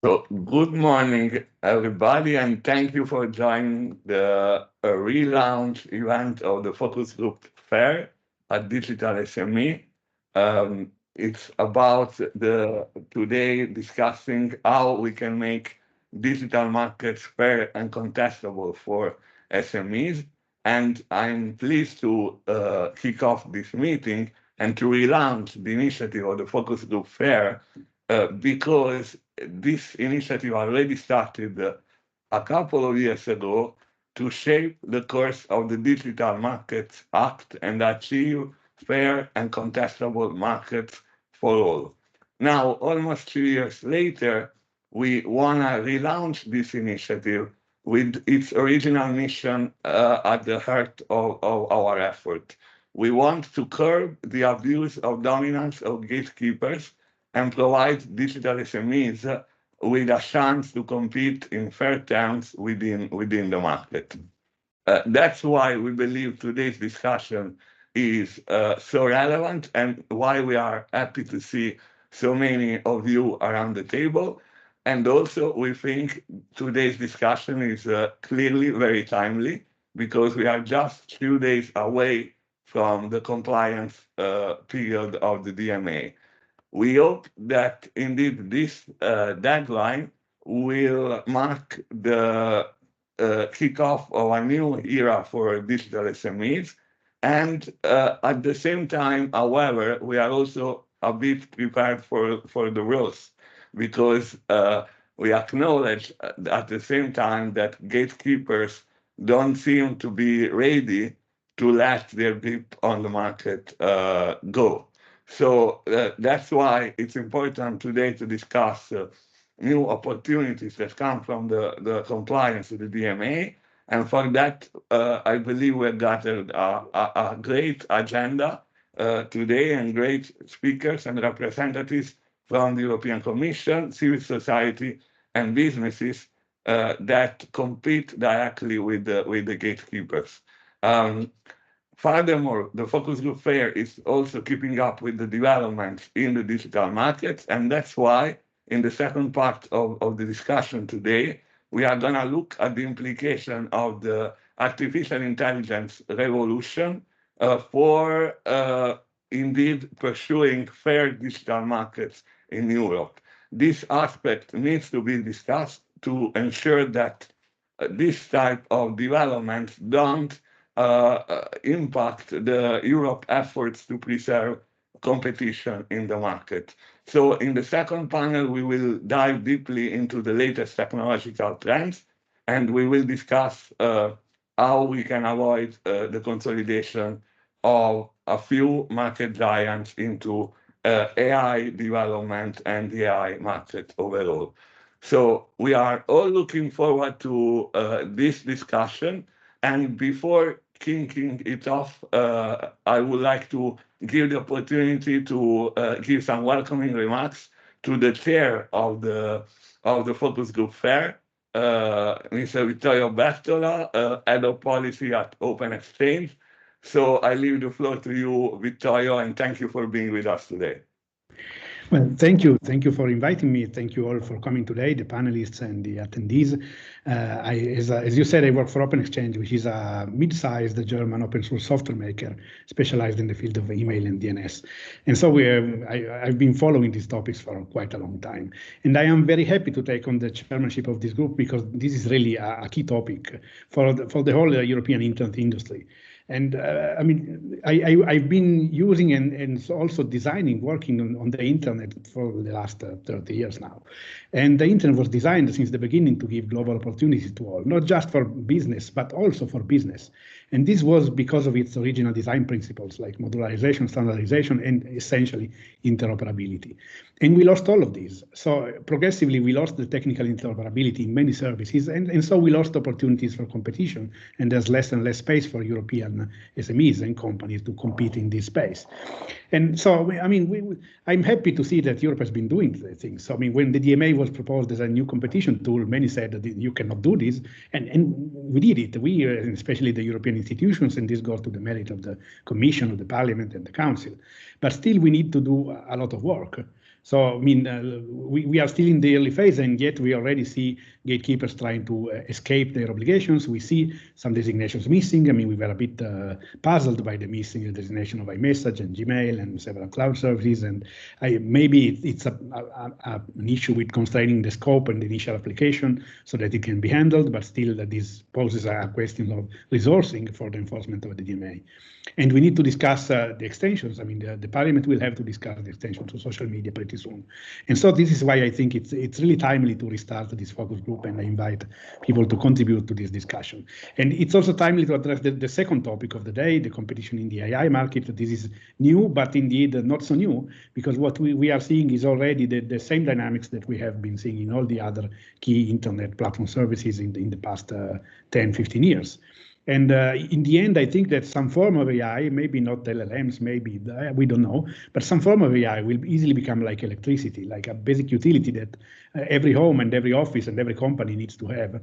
So, good morning, everybody, and thank you for joining the relaunch event of the Focus Group Fair at Digital SME. It's about the today discussing how we can make digital markets fair and contestable for SMEs. And I'm pleased to kick off this meeting and to relaunch the initiative of the Focus Group Fair because this initiative already started a couple of years ago to shape the course of the Digital Markets Act and achieve fair and contestable markets for all. Now, almost 2 years later, we want to relaunch this initiative with its original mission at the heart of our effort. We want to curb the abuse of dominance of gatekeepers and provide digital SMEs with a chance to compete in fair terms within the market. That's why we believe today's discussion is so relevant and why we are happy to see so many of you around the table. And also, we think today's discussion is clearly very timely because we are just 2 days away from the compliance period of the DMA. We hope that indeed this deadline will mark the kickoff of a new era for digital SMEs. And at the same time, however, we are also a bit prepared for the worst because we acknowledge at the same time that gatekeepers don't seem to be ready to let their grip on the market go. So that's why it's important today to discuss new opportunities that come from the compliance with the DMA. And for that, I believe we've gathered a great agenda today and great speakers and representatives from the European Commission, civil society, and businesses that compete directly with the gatekeepers. Furthermore, the Focus Group Fair is also keeping up with the developments in the digital markets, and that's why in the second part of the discussion today, we are going to look at the implication of the artificial intelligence revolution for indeed pursuing fair digital markets in Europe. This aspect needs to be discussed to ensure that this type of developments don't impact the Europe efforts to preserve competition in the market. So in the second panel, we will dive deeply into the latest technological trends, and we will discuss how we can avoid the consolidation of a few market giants into AI development and the AI market overall. So we are all looking forward to this discussion. And before kicking it off, I would like to give the opportunity to give some welcoming remarks to the chair of the Focus Group Fair, Mr. Vittorio Bertola, Head of Policy at Open Exchange. So I leave the floor to you, Vittorio, and thank you for being with us today. Well, thank you. Thank you for inviting me. Thank you all for coming today, the panelists and the attendees. As you said, I work for Open Exchange, which is a mid-sized German open source software maker specialized in the field of email and DNS. And so I've been following these topics for quite a long time. And I am very happy to take on the chairmanship of this group because this is really a key topic for the whole European internet industry. And I mean, I've been using and also designing, working on the internet for the last 30 years now. And the internet was designed since the beginning to give global opportunities to all, not just for business, but also for business. And this was because of its original design principles like modularization, standardization, and essentially interoperability. And we lost all of these. So progressively, we lost the technical interoperability in many services, and so we lost opportunities for competition, and there's less and less space for European SMEs and companies to compete in this space. And so, I mean, I'm happy to see that Europe has been doing things. So, I mean, when the DMA was proposed as a new competition tool, many said that you cannot do this, and we did it. We, especially the European institutions, and this goes to the merit of the Commission, of the Parliament, and the Council. But still, we need to do a lot of work. So, I mean, we are still in the early phase, and yet we already see gatekeepers trying to escape their obligations. We see some designations missing. I mean, we were a bit puzzled by the missing designation of iMessage and Gmail and several cloud services. And maybe it's an issue with constraining the scope and the initial application so that it can be handled, but still this poses a question of resourcing for the enforcement of the DMA. And we need to discuss the extensions. I mean, the Parliament will have to discuss the extension to social media pretty soon. And so this is why I think it's really timely to restart this focus group, and I invite people to contribute to this discussion. And it's also timely to address the second topic of the day, the competition in the AI market. This is new, but indeed not so new, because what we are seeing is already the same dynamics that we have been seeing in all the other key internet platform services in the past 10, 15 years. And in the end, I think that some form of AI, maybe not LLMs, maybe we don't know, but some form of AI will easily become like electricity, like a basic utility that every home and every office and every company needs to have.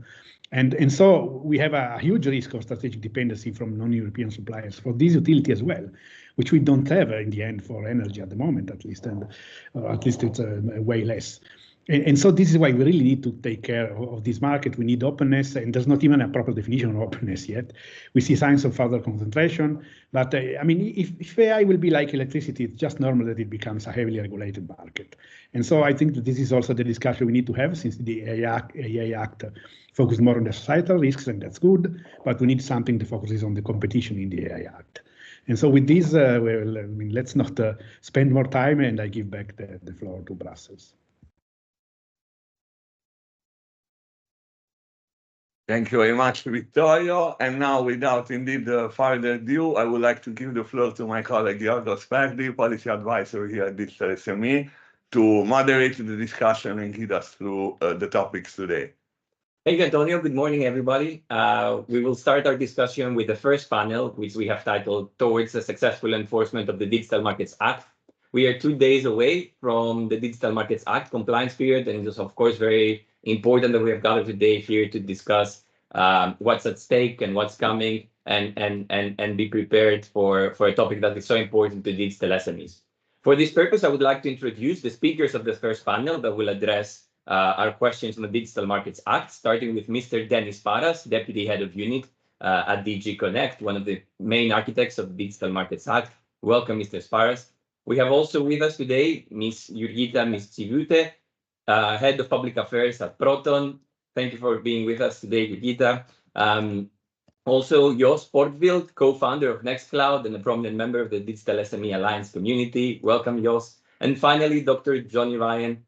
And so we have a huge risk of strategic dependency from non-European suppliers for this utility as well, which we don't have in the end for energy at the moment, at least, and at least it's way less. And so this is why we really need to take care of this market. We need openness, and there's not even a proper definition of openness yet. We see signs of further concentration, but I mean, if AI will be like electricity, it's just normal that it becomes a heavily regulated market. And so I think that this is also the discussion we need to have, since the AI Act focused more on the societal risks, and that's good, but we need something that focuses on the competition in the AI Act. And so with this, let's not spend more time, and I give back the floor to Brussels. Thank you very much, Vittorio. And now, without indeed further ado, I would like to give the floor to my colleague Yorgos Sperdi, Policy Advisor here at Digital SME, to moderate the discussion and guide us through the topics today. Thank you, Antonio. Good morning, everybody. We will start our discussion with the first panel, which we have titled Towards the Successful Enforcement of the Digital Markets Act. We are 2 days away from the Digital Markets Act compliance period, and it is, of course, very important that we have gathered today here to discuss what's at stake and what's coming, and be prepared for a topic that is so important to digital SMEs. For this purpose, I would like to introduce the speakers of the first panel that will address our questions on the Digital Markets Act, starting with Mr. Dennis Paras, Deputy Head of Unit at DG Connect, one of the main architects of the Digital Markets Act. Welcome, Mr. Paras. We have also with us today Ms. Jurgita Mistsivute, Head of Public Affairs at Proton. Thank you for being with us today, Jurgita. Also, Jos Portvild, co-founder of Nextcloud and a prominent member of the Digital SME Alliance community. Welcome, Jos. And finally, Dr. Johnny Ryan,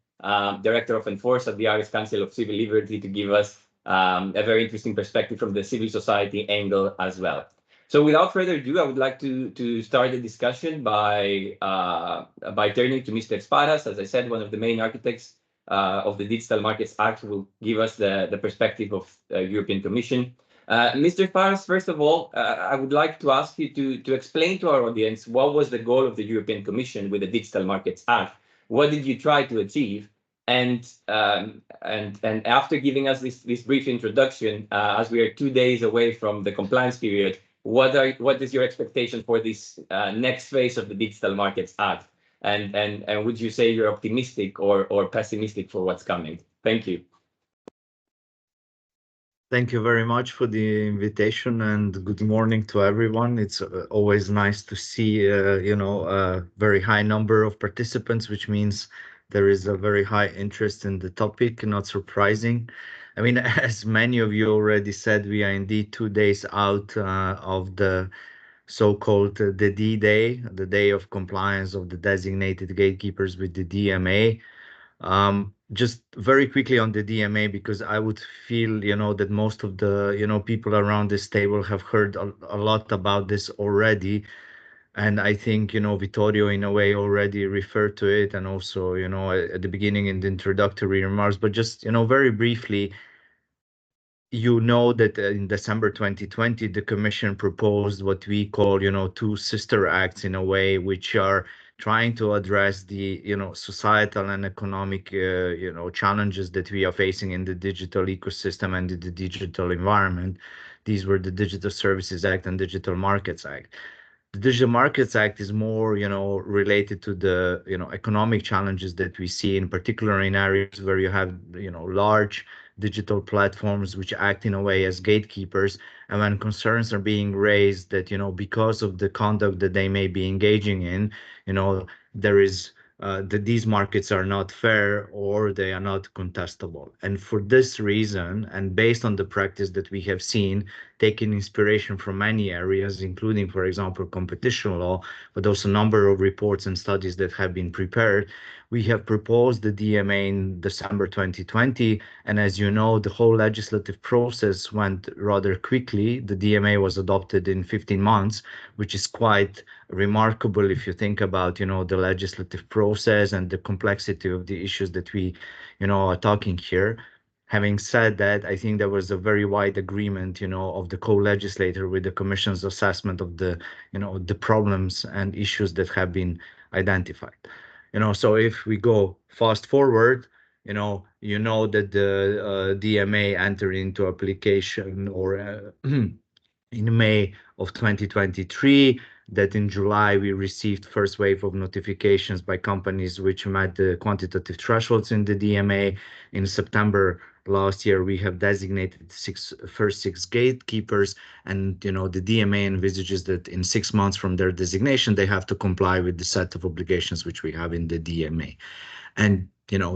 Director of Enforce at the Irish Council of Civil Liberty, to give us a very interesting perspective from the civil society angle as well. So without further ado, I would like to start the discussion by turning to Mr. Sparas, as I said, one of the main architects of the Digital Markets Act, who will give us the perspective of the European Commission. Mr. Sparas, first of all, I would like to ask you to explain to our audience what was the goal of the European Commission with the Digital Markets Act. What did you try to achieve? And after giving us this brief introduction, as we are 2 days away from the compliance period, what is your expectation for this next phase of the Digital Markets Act? And would you say you're optimistic or pessimistic for what's coming? Thank you. Thank you very much for the invitation, and good morning to everyone. It's always nice to see, a very high number of participants, which means there is a very high interest in the topic. Not surprising. I mean, as many of you already said, we are indeed 2 days out of the so-called the D-Day, the day of compliance of the designated gatekeepers with the DMA. Just very quickly on the DMA, because I would feel, that most of the, people around this table have heard a lot about this already. And I think, Vittorio in a way already referred to it, and also, at the beginning in the introductory remarks, but just, very briefly, that in December 2020, the Commission proposed what we call, 2 sister acts in a way, which are trying to address the, societal and economic, challenges that we are facing in the digital ecosystem and in the digital environment. These were the Digital Services Act and Digital Markets Act. The Digital Markets Act is more, related to the, economic challenges that we see, in particular in areas where you have, large digital platforms which act in a way as gatekeepers. And when concerns are being raised that, because of the conduct that they may be engaging in, there is that these markets are not fair or they are not contestable. And for this reason, and based on the practice that we have seen, taking inspiration from many areas, including, for example, competition law, but also a number of reports and studies that have been prepared, we have proposed the DMA in December 2020. And as you know, the whole legislative process went rather quickly. The DMA was adopted in 15 months, which is quite remarkable if you think about, the legislative process and the complexity of the issues that we, are talking here. Having said that, I think there was a very wide agreement, of the co-legislator with the Commission's assessment of the, the problems and issues that have been identified. So if we go fast forward, that the DMA entered into application or in May of 2023, that in July we received first wave of notifications by companies which met the quantitative thresholds in the DMA. In September last year, we have designated first six gatekeepers, and the DMA envisages that in 6 months from their designation, they have to comply with the set of obligations which we have in the DMA. And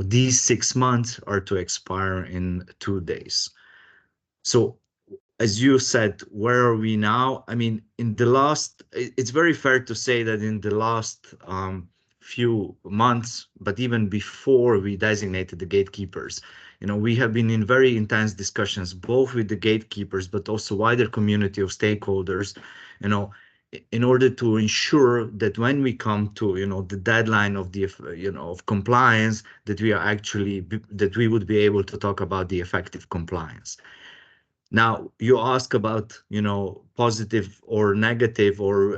these 6 months are to expire in 2 days. So as you said, where are we now? I mean, it's very fair to say that in the last few months, but even before we designated the gatekeepers, we have been in very intense discussions, both with the gatekeepers, but also wider community of stakeholders, in order to ensure that when we come to, the deadline of the, of compliance, that we would be able to talk about the effective compliance. Now, you ask about, positive or negative or,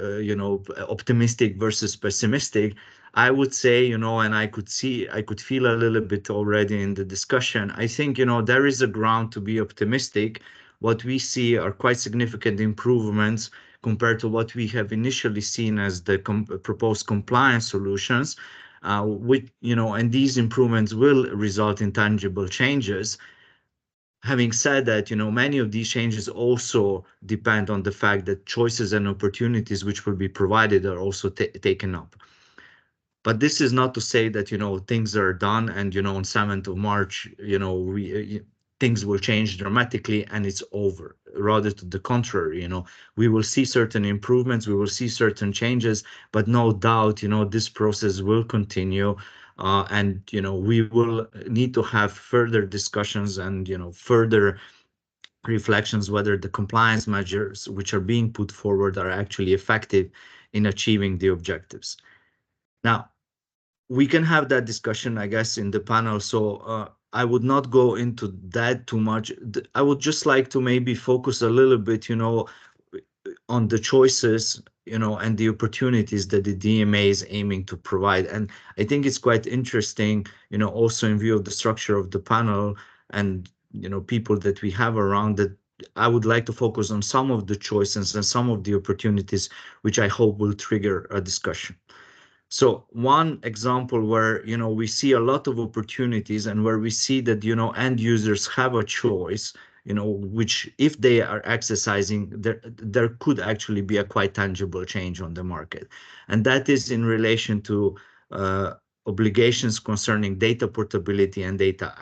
optimistic versus pessimistic. I would say, and I could feel a little bit already in the discussion. I think, there is a ground to be optimistic. What we see are quite significant improvements compared to what we have initially seen as the proposed compliance solutions, and these improvements will result in tangible changes. Having said that, many of these changes also depend on the fact that choices and opportunities which will be provided are also taken up. But this is not to say that, things are done and, on 7th of March, things will change dramatically and it's over. Rather to the contrary, we will see certain improvements, we will see certain changes, but no doubt, this process will continue. And we will need to have further discussions and further reflections whether the compliance measures which are being put forward are actually effective in achieving the objectives. Now, we can have that discussion, I guess, in the panel. So I would not go into that too much. I would just like to maybe focus a little bit, on the choices, and the opportunities that the DMA is aiming to provide. And I think it's quite interesting, also in view of the structure of the panel and, people that we have around, that I would like to focus on some of the choices and some of the opportunities, which I hope will trigger a discussion. So one example where, we see a lot of opportunities and where we see that, end users have a choice, which if they are exercising, there could actually be a quite tangible change on the market. And that is in relation to obligations concerning data portability and data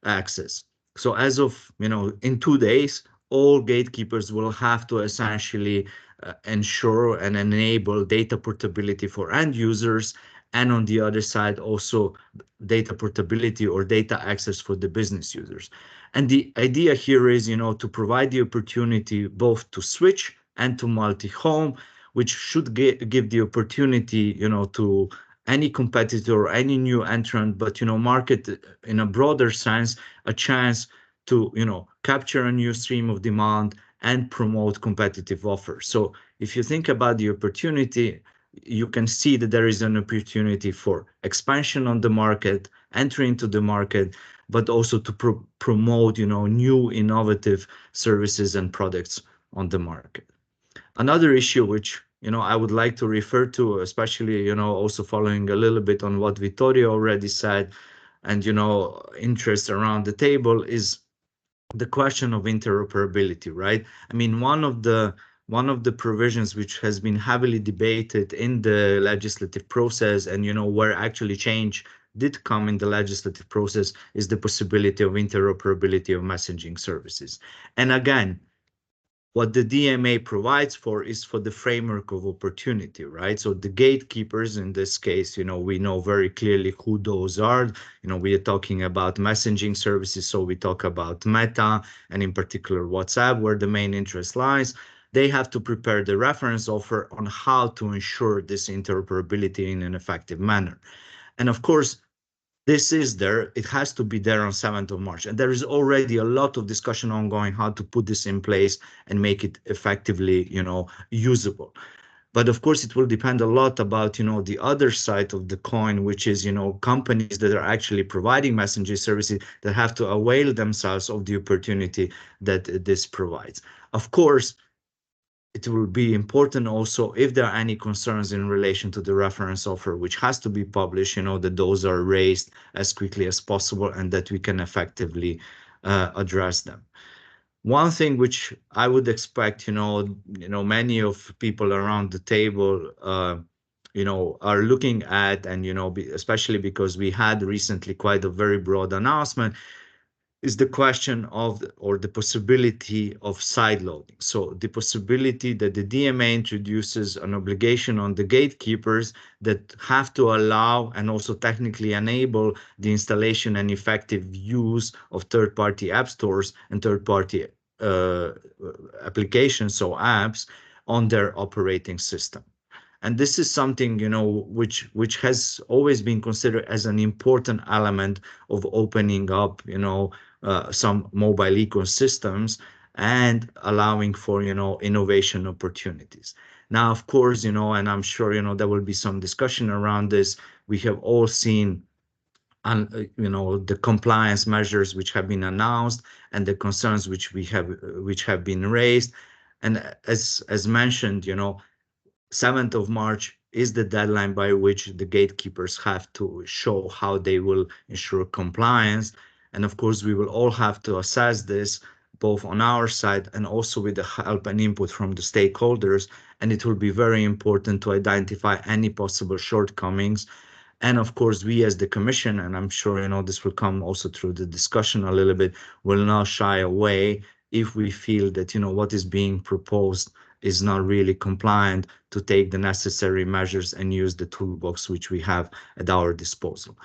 access. So as of, in 2 days, all gatekeepers will have to essentially ensure and enable data portability for end users, and on the other side also data portability or data access for the business users. And the idea here is, to provide the opportunity both to switch and to multi-home, which should give the opportunity, to any competitor or any new entrant, but, market in a broader sense, a chance to, capture a new stream of demand and promote competitive offers. So if you think about the opportunity, you can see that there is an opportunity for expansion on the market, entry into the market, but also to promote, new innovative services and products on the market. Another issue which I would like to refer to, especially, also following a little bit on what Vittorio already said, and, interest around the table is the question of interoperability, right? I mean, one of the provisions which has been heavily debated in the legislative process, and where actually change did come in the legislative process, is the possibility of interoperability of messaging services. And again, what the DMA provides for is for the framework of opportunity, right? So the gatekeepers in this case, we know very clearly who those are. We are talking about messaging services, so we talk about Meta, and in particular WhatsApp, where the main interest lies. They have to prepare the reference offer on how to ensure this interoperability in an effective manner. And of course, this is there, it has to be there on 7th of March. And there is already a lot of discussion ongoing how to put this in place and make it effectively, usable. But of course, it will depend a lot about, the other side of the coin, which is, companies that are actually providing messaging services that have to avail themselves of the opportunity that this provides. Of course, it will be important also if there are any concerns in relation to the reference offer, which has to be published, that those are raised as quickly as possible and that we can effectively address them. One thing which I would expect, many of people around the table, are looking at, and, especially because we had recently quite a very broad announcement, is the question of, or the possibility of sideloading. So the possibility that the DMA introduces an obligation on the gatekeepers that have to allow and also technically enable the installation and effective use of third-party app stores and third-party applications, so apps, on their operating system. And this is something, which has always been considered as an important element of opening up, some mobile ecosystems and allowing for, innovation opportunities. Now, of course, and I'm sure, there will be some discussion around this. We have all seen, and the compliance measures which have been announced and the concerns which have been raised. And as mentioned, 7th of March is the deadline by which the gatekeepers have to show how they will ensure compliance. And of course, we will all have to assess this both on our side and also with the help and input from the stakeholders. And it will be very important to identify any possible shortcomings. And of course, we as the Commission, and I'm sure, this will come also through the discussion a little bit, will not shy away if we feel that, what is being proposed is not really compliant, to take the necessary measures and use the toolbox which we have at our disposal.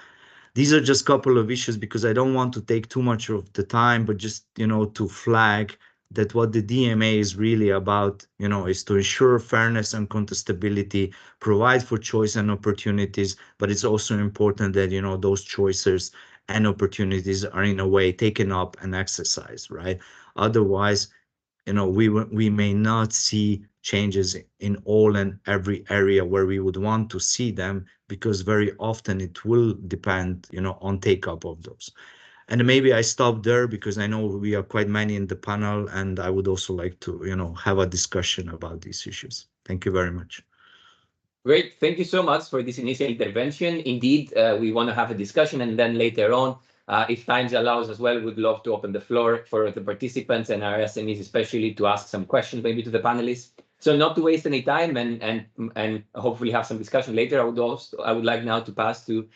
These are just a couple of issues because I don't want to take too much of the time, but just, to flag that what the DMA is really about, is to ensure fairness and contestability, provide for choice and opportunities, but it's also important that, those choices and opportunities are in a way taken up and exercised, right? Otherwise, we may not see changes in all and every area where we would want to see them, because very often it will depend, on take up of those. And maybe I stop there because I know we are quite many in the panel, and I would also like to, have a discussion about these issues. Thank you very much. Great. Thank you so much for this initial intervention. Indeed, we want to have a discussion, and then later on, if time allows as well, we'd love to open the floor for the participants and our SMEs, especially, to ask some questions maybe to the panelists. So not to waste any time and hopefully have some discussion later, I would like now to pass to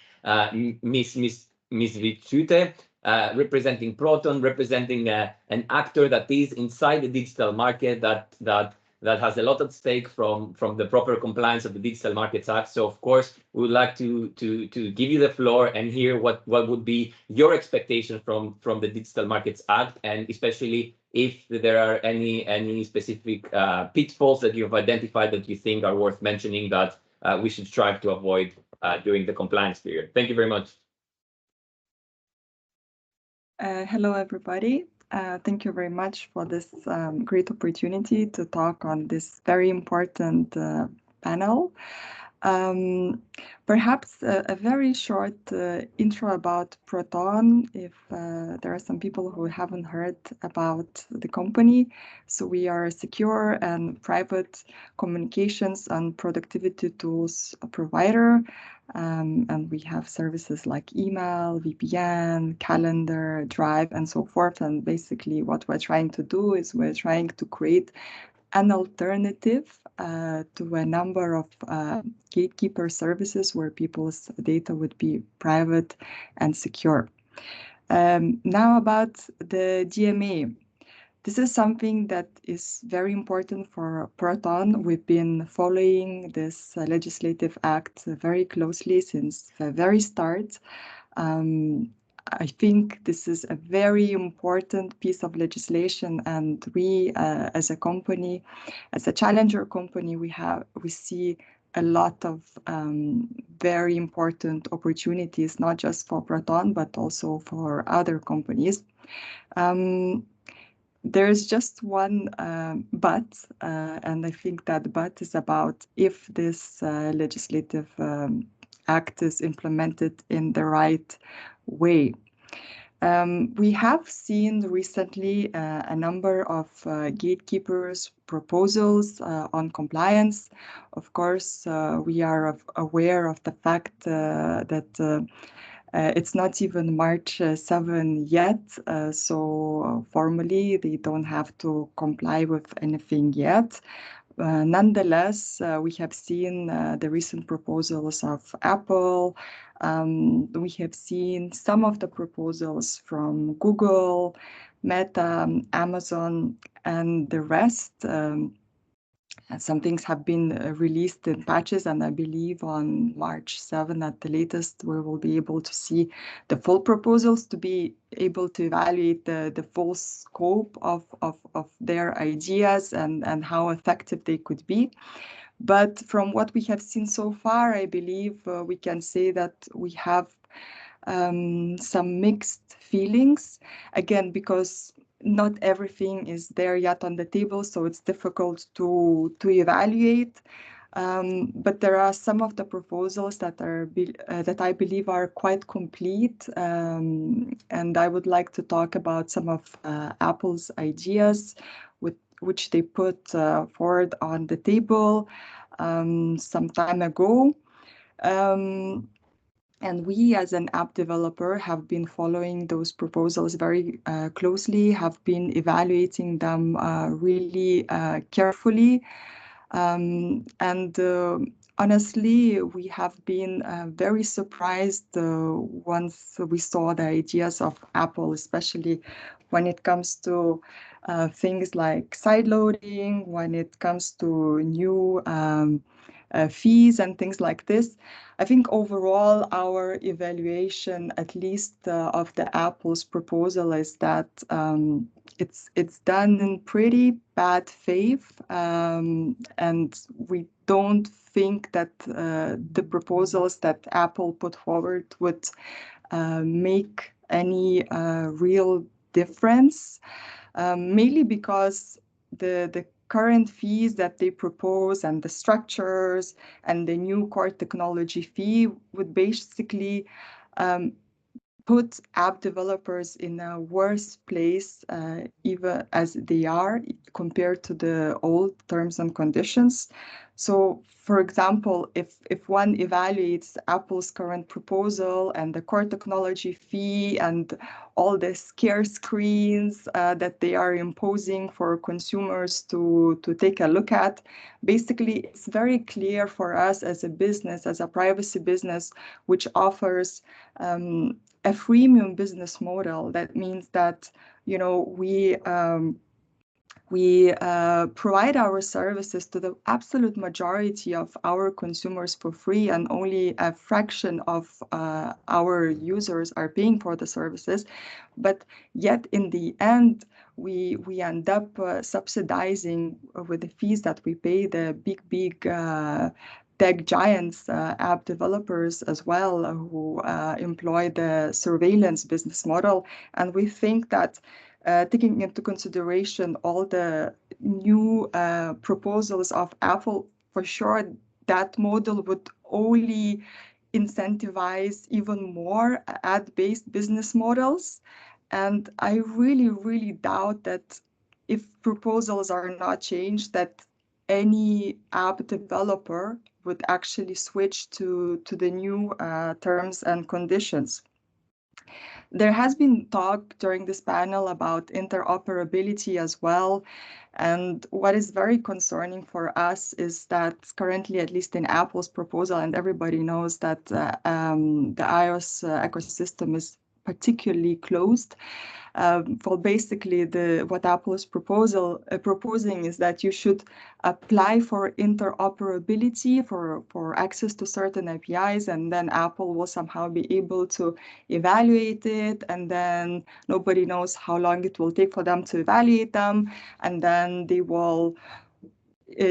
Ms. Vitsute, representing Proton, representing an actor that is inside the digital market that has a lot at stake from the proper compliance of the Digital Markets Act. So of course, we would like to give you the floor and hear what would be your expectation from the Digital Markets Act, and especially if there are any specific pitfalls that you've identified that you think are worth mentioning that we should strive to avoid during the compliance period. Thank you very much. Hello, everybody. Thank you very much for this great opportunity to talk on this very important panel. Perhaps a very short intro about Proton, if there are some people who haven't heard about the company. So we are a secure and private communications and productivity tools provider. And we have services like email, VPN, calendar, Drive, and so forth. And basically what we're trying to do is we're trying to create an alternative to a number of gatekeeper services where people's data would be private and secure. Now about the DMA. This is something that is very important for Proton. We've been following this legislative act very closely since the very start. I think this is a very important piece of legislation, and we, as a company, as a challenger company, we see a lot of very important opportunities, not just for Proton, but also for other companies. There's just one but, and I think that but is about if this legislative act is implemented in the right way. We have seen recently a number of gatekeepers' proposals on compliance. Of course, we are aware of the fact that it's not even March 7 yet, so formally they don't have to comply with anything yet. Nonetheless, we have seen the recent proposals of Apple. We have seen some of the proposals from Google, Meta, Amazon, and the rest. Some things have been released in patches, and I believe on March 7 at the latest, we will be able to see the full proposals to be able to evaluate the full scope of their ideas and how effective they could be. But from what we have seen so far, I believe we can say that we have some mixed feelings, again, because not everything is there yet on the table, so it's difficult to evaluate. But there are some of the proposals that I believe are quite complete, and I would like to talk about some of Apple's ideas, which they put forward on the table some time ago. And we, as an app developer, have been following those proposals very closely, have been evaluating them really carefully. And honestly, we have been very surprised once we saw the ideas of Apple, especially when it comes to things like sideloading, when it comes to new fees and things like this. I think overall our evaluation, at least of the Apple's proposal, is that it's done in pretty bad faith, and we don't think that the proposals that Apple put forward would make any real difference, mainly because the current fees that they propose and the structures and the new core technology fee would basically put app developers in a worse place, even as they are compared to the old terms and conditions. So, for example, if one evaluates Apple's current proposal and the core technology fee and all the scare screens that they are imposing for consumers to take a look at, basically it's very clear for us as a business, as a privacy business, which offers a freemium business model. That means that, you know, we provide our services to the absolute majority of our consumers for free, and only a fraction of our users are paying for the services. But yet in the end, we end up subsidizing with the fees that we pay the big tech giants, app developers as well, who employ the surveillance business model. And we think that taking into consideration all the new proposals of Apple, for sure, that model would only incentivize even more ad-based business models. And I really doubt that if proposals are not changed, that any app developer would actually switch to the new terms and conditions. There has been talk during this panel about interoperability as well. And what is very concerning for us is that currently, at least in Apple's proposal, and everybody knows that the iOS ecosystem is particularly closed. Well, basically, what Apple is proposing is that you should apply for interoperability for access to certain APIs, and then Apple will somehow be able to evaluate it, and then nobody knows how long it will take for them to evaluate them, and then they will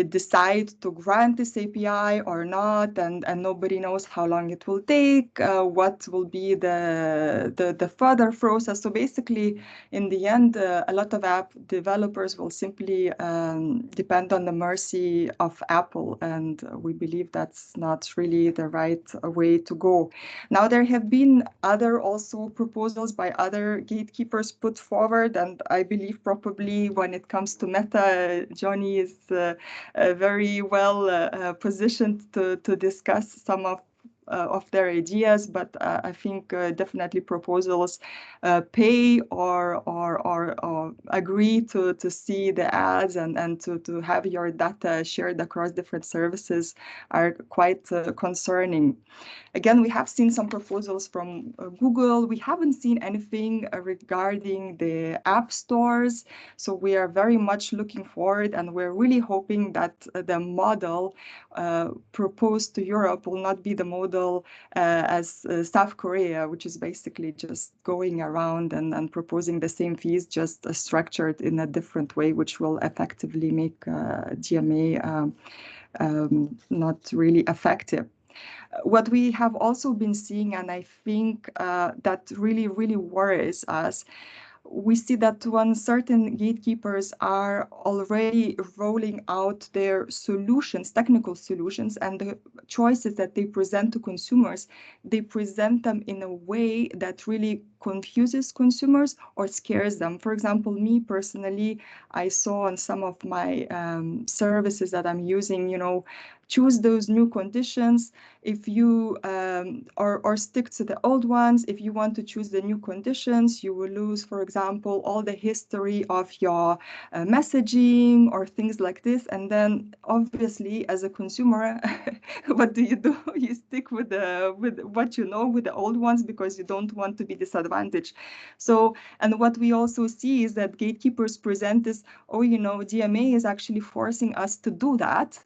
decide to grant this API or not, and nobody knows how long it will take, what will be the further process. So basically, in the end, a lot of app developers will simply depend on the mercy of Apple, and we believe that's not really the right way to go. Now, there have been other also proposals by other gatekeepers put forward, and I believe probably when it comes to Meta, Johnny is very well positioned to discuss some of their ideas, but I think definitely proposals pay or agree to see the ads and to have your data shared across different services are quite concerning. Again, we have seen some proposals from Google. We haven't seen anything regarding the app stores. So we are very much looking forward, and we're really hoping that the model proposed to Europe will not be the model as South Korea, which is basically just going around and proposing the same fees, just structured in a different way, which will effectively make GMA not really effective. What we have also been seeing, and I think that really worries us, we see that when certain gatekeepers are already rolling out their solutions, technical solutions, and the choices that they present to consumers, they present them in a way that really confuses consumers or scares them. For example, me personally, I saw on some of my services that I'm using, choose those new conditions if you or stick to the old ones. If you want to choose the new conditions, you will lose, for example, all the history of your messaging or things like this. And then obviously as a consumer, what do? You stick with what you know, with the old ones, because you don't want to be disadvantaged. So, and what we also see is that gatekeepers present this, DMA is actually forcing us to do that.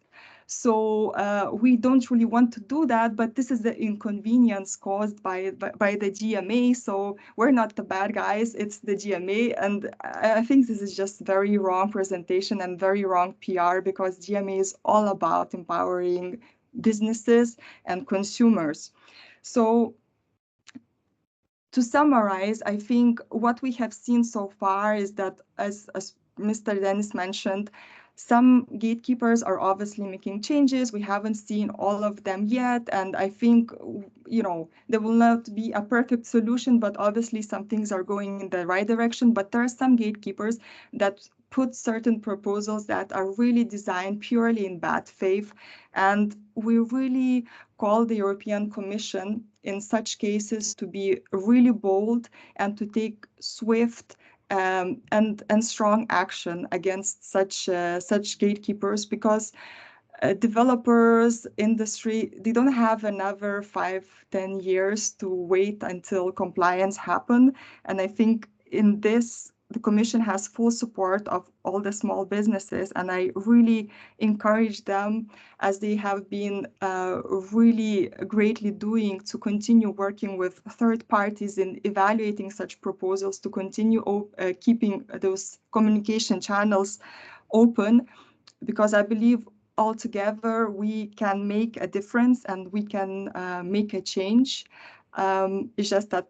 So we don't really want to do that, but this is the inconvenience caused by the GMA. So we're not the bad guys, it's the GMA. And I think this is just very wrong presentation and very wrong PR, because GMA is all about empowering businesses and consumers. So to summarize, I think what we have seen so far is that, as Mr. Dennis mentioned, some gatekeepers are obviously making changes. We haven't seen all of them yet. And I think, there will not be a perfect solution, but obviously some things are going in the right direction. But there are some gatekeepers that put certain proposals that are really designed purely in bad faith. And we really call the European Commission in such cases to be really bold and to take swift and strong action against such gatekeepers, because developers, industry, they don't have another 5-10 years to wait until compliance happen. And I think in this, the Commission has full support of all the small businesses, and I really encourage them, as they have been really greatly doing, to continue working with third parties in evaluating such proposals, to continue keeping those communication channels open, because I believe altogether we can make a difference and we can make a change. It's just that,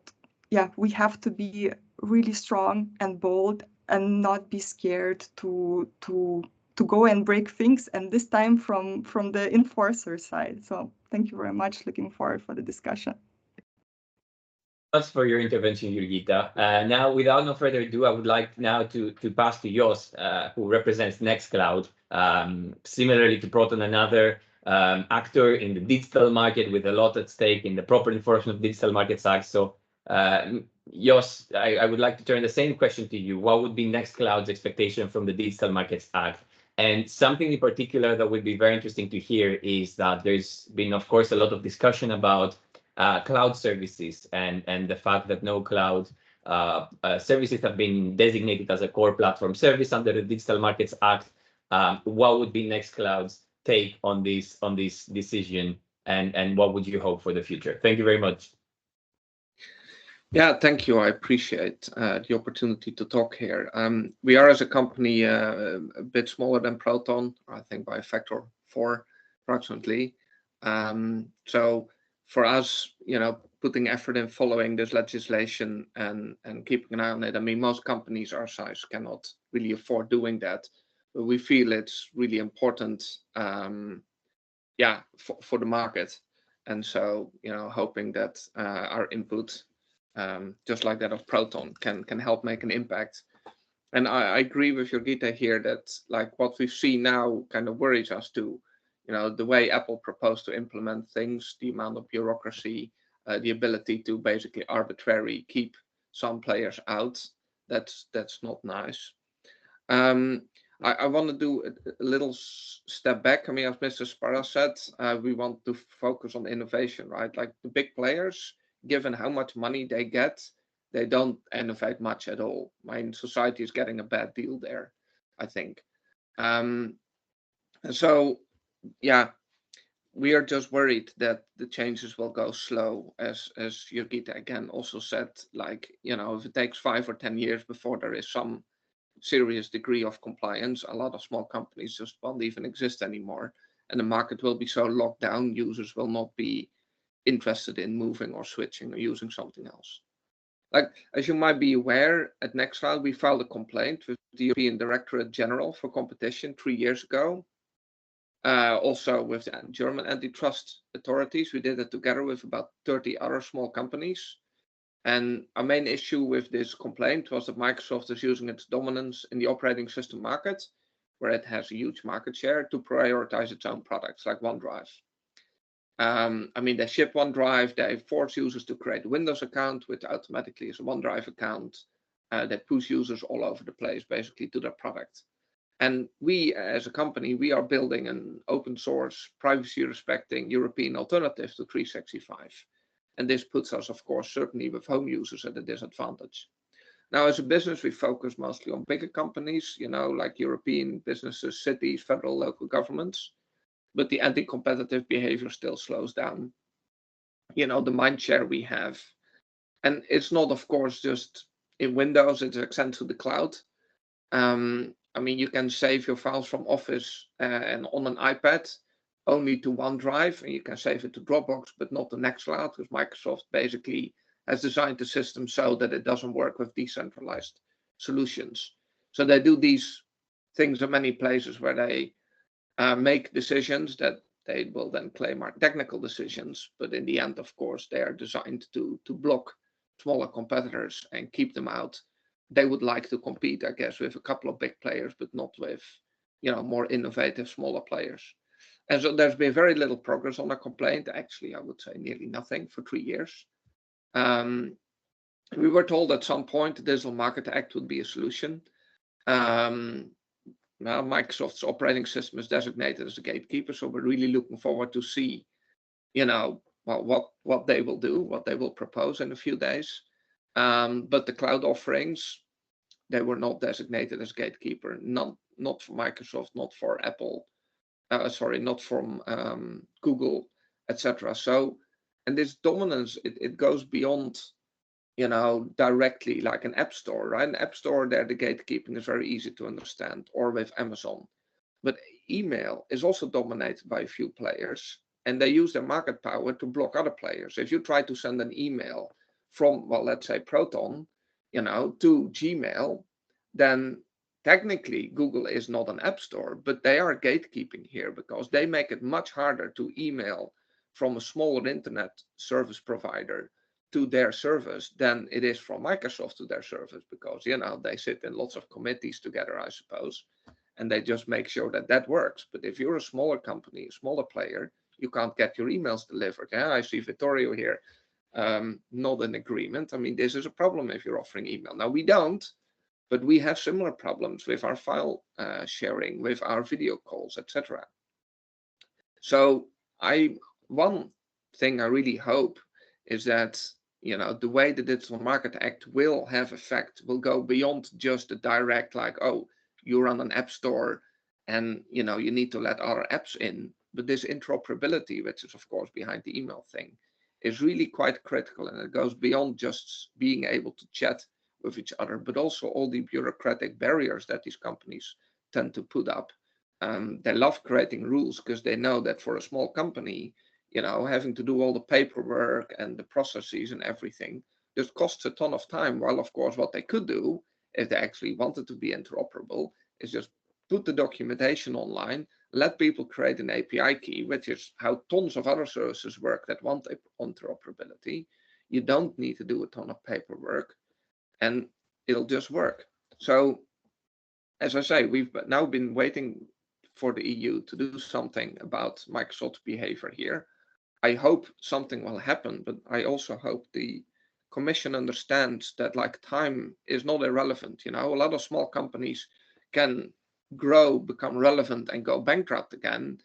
we have to be really strong and bold and not be scared to to go and break things, and this time from the enforcer side. So thank you very much. Looking forward for the discussion. Thanks for your intervention, Jurgita. Now, without no further ado, I would like now to pass to Jos, who represents Nextcloud. Similarly to Proton, another actor in the digital market with a lot at stake in the proper enforcement of Digital Markets Act. So, Jos, I would like to turn the same question to you. What would be Nextcloud's expectation from the Digital Markets Act? And something in particular that would be very interesting to hear is that there's been, of course, a lot of discussion about cloud services and the fact that no cloud services have been designated as a core platform service under the Digital Markets Act. What would be Nextcloud's take on this decision, and what would you hope for the future? Thank you very much. Yeah, thank you. I appreciate the opportunity to talk here. We are, as a company, a bit smaller than Proton, I think by a factor of 4 approximately. So for us, putting effort in following this legislation and keeping an eye on it. I mean, most companies our size cannot really afford doing that, but we feel it's really important, for the market. And so, hoping that our input, just like that of Proton, can help make an impact. And I agree with Jurgita here that, like, what we see now kind of worries us too. The way Apple proposed to implement things, the amount of bureaucracy, the ability to basically arbitrarily keep some players out, that's not nice. I want to do a little step back. I mean, as Mr. Sparra said, we want to focus on innovation, right? Like the big players, given how much money they get, they don't innovate much at all. I mean, society is getting a bad deal there, I think. So, yeah, we are just worried that the changes will go slow, as Jurgita again also said, like, if it takes 5 or 10 years before there is some serious degree of compliance, a lot of small companies just won't even exist anymore. And the market will be so locked down, users will not be interested in moving or switching or using something else. Like, as you might be aware, at Nextcloud, we filed a complaint with the European Directorate General for Competition 3 years ago. Also with the German antitrust authorities. We did it together with about 30 other small companies. And our main issue with this complaint was that Microsoft is using its dominance in the operating system market, where it has a huge market share, to prioritize its own products like OneDrive. I mean, they ship OneDrive, they force users to create a Windows account, which automatically is a OneDrive account. They push users all over the place, basically, to their product. And we, as a company, we are building an open source, privacy respecting European alternative to 365. And this puts us, of course, certainly with home users at a disadvantage. Now, as a business, we focus mostly on bigger companies, like European businesses, cities, federal, local governments. But the anti-competitive behavior still slows down, the mind share we have. And it's not, of course, just in Windows, it's extended to the cloud. I mean, you can save your files from Office and on an iPad only to OneDrive, and you can save it to Dropbox, but not to Nextcloud, because Microsoft basically has designed the system so that it doesn't work with decentralized solutions. So they do these things in many places where they make decisions that they will then claim are technical decisions, but in the end, of course, they are designed to block smaller competitors and keep them out. They would like to compete, I guess, with a couple of big players, but not with, more innovative, smaller players. And so there's been very little progress on the complaint. Actually, I would say nearly nothing for 3 years. We were told at some point the Digital Market Act would be a solution. Now Microsoft's operating system is designated as a gatekeeper, so we're really looking forward to see, what they will do, what they will propose in a few days. But the cloud offerings, they were not designated as gatekeeper, not for Microsoft, not for Apple, not from Google, etc. So, and this dominance, it goes beyond, directly like an app store, right? An app store, there the gatekeeping is very easy to understand, or with Amazon. But email is also dominated by a few players, and they use their market power to block other players. If you try to send an email from, well, let's say Proton, to Gmail, then technically Google is not an app store, but they are gatekeeping here because they make it much harder to email from a smaller internet service provider to their service than it is from Microsoft to their service, because, you know, they sit in lots of committees together, I suppose, and they just make sure that that works. But if you're a smaller company, a smaller player, you can't get your emails delivered. Yeah, I see Vittorio here, not in agreement. I mean, this is a problem if you're offering email. Now, we don't, but we have similar problems with our file sharing, with our video calls, etc. So one thing I really hope is that, you know, the way the Digital Market Act will have effect will go beyond just the direct, like, oh, you run an app store and, you know, you need to let other apps in. But this interoperability, which is of course behind the email thing, is really quite critical, and it goes beyond just being able to chat with each other, but also all the bureaucratic barriers that these companies tend to put up. They love creating rules because they know that for a small company, you know, having to do all the paperwork and the processes and everything just costs a ton of time. While of course what they could do, if they actually wanted to be interoperable, is just put the documentation online, let people create an API key, which is how tons of other services work that want interoperability. You don't need to do a ton of paperwork, and it'll just work. So, as I say, we've now been waiting for the EU to do something about Microsoft's behavior here. I hope something will happen, but I also hope the Commission understands that, like, time is not irrelevant. You know, a lot of small companies can grow, become relevant, and go bankrupt again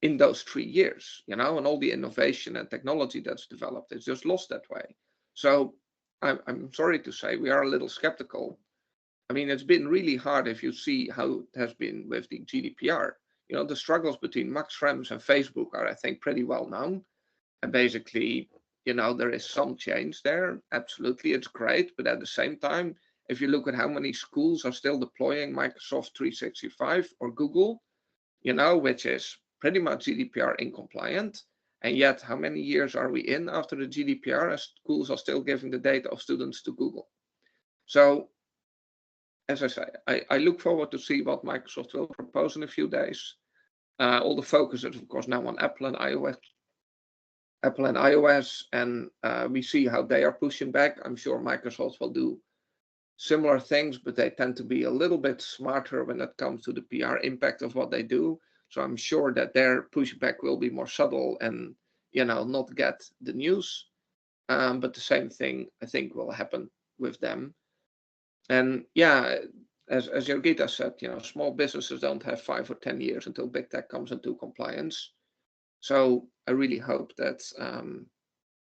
in those 3 years, you know, and all the innovation and technology that's developed is just lost that way. So I'm sorry to say we are a little skeptical. I mean, it's been really hard if you see how it has been with the GDPR. You know, the struggles between Max Schrems and Facebook are, I think, pretty well known. And basically, you know, there is some change there. Absolutely, it's great. But at the same time, if you look at how many schools are still deploying Microsoft 365 or Google, you know, which is pretty much GDPR incompliant. And yet, how many years are we in after the GDPR as schools are still giving the data of students to Google? So, as I say, I look forward to see what Microsoft will propose in a few days. All the focus is, of course, now on Apple and iOS, and we see how they are pushing back. I'm sure Microsoft will do similar things, but they tend to be a little bit smarter when it comes to the PR impact of what they do. So I'm sure that their pushback will be more subtle and, you know, not get the news. But the same thing, I think, will happen with them. And yeah, as Jurgita said, you know, small businesses don't have 5 or 10 years until big tech comes into compliance. So I really hope that,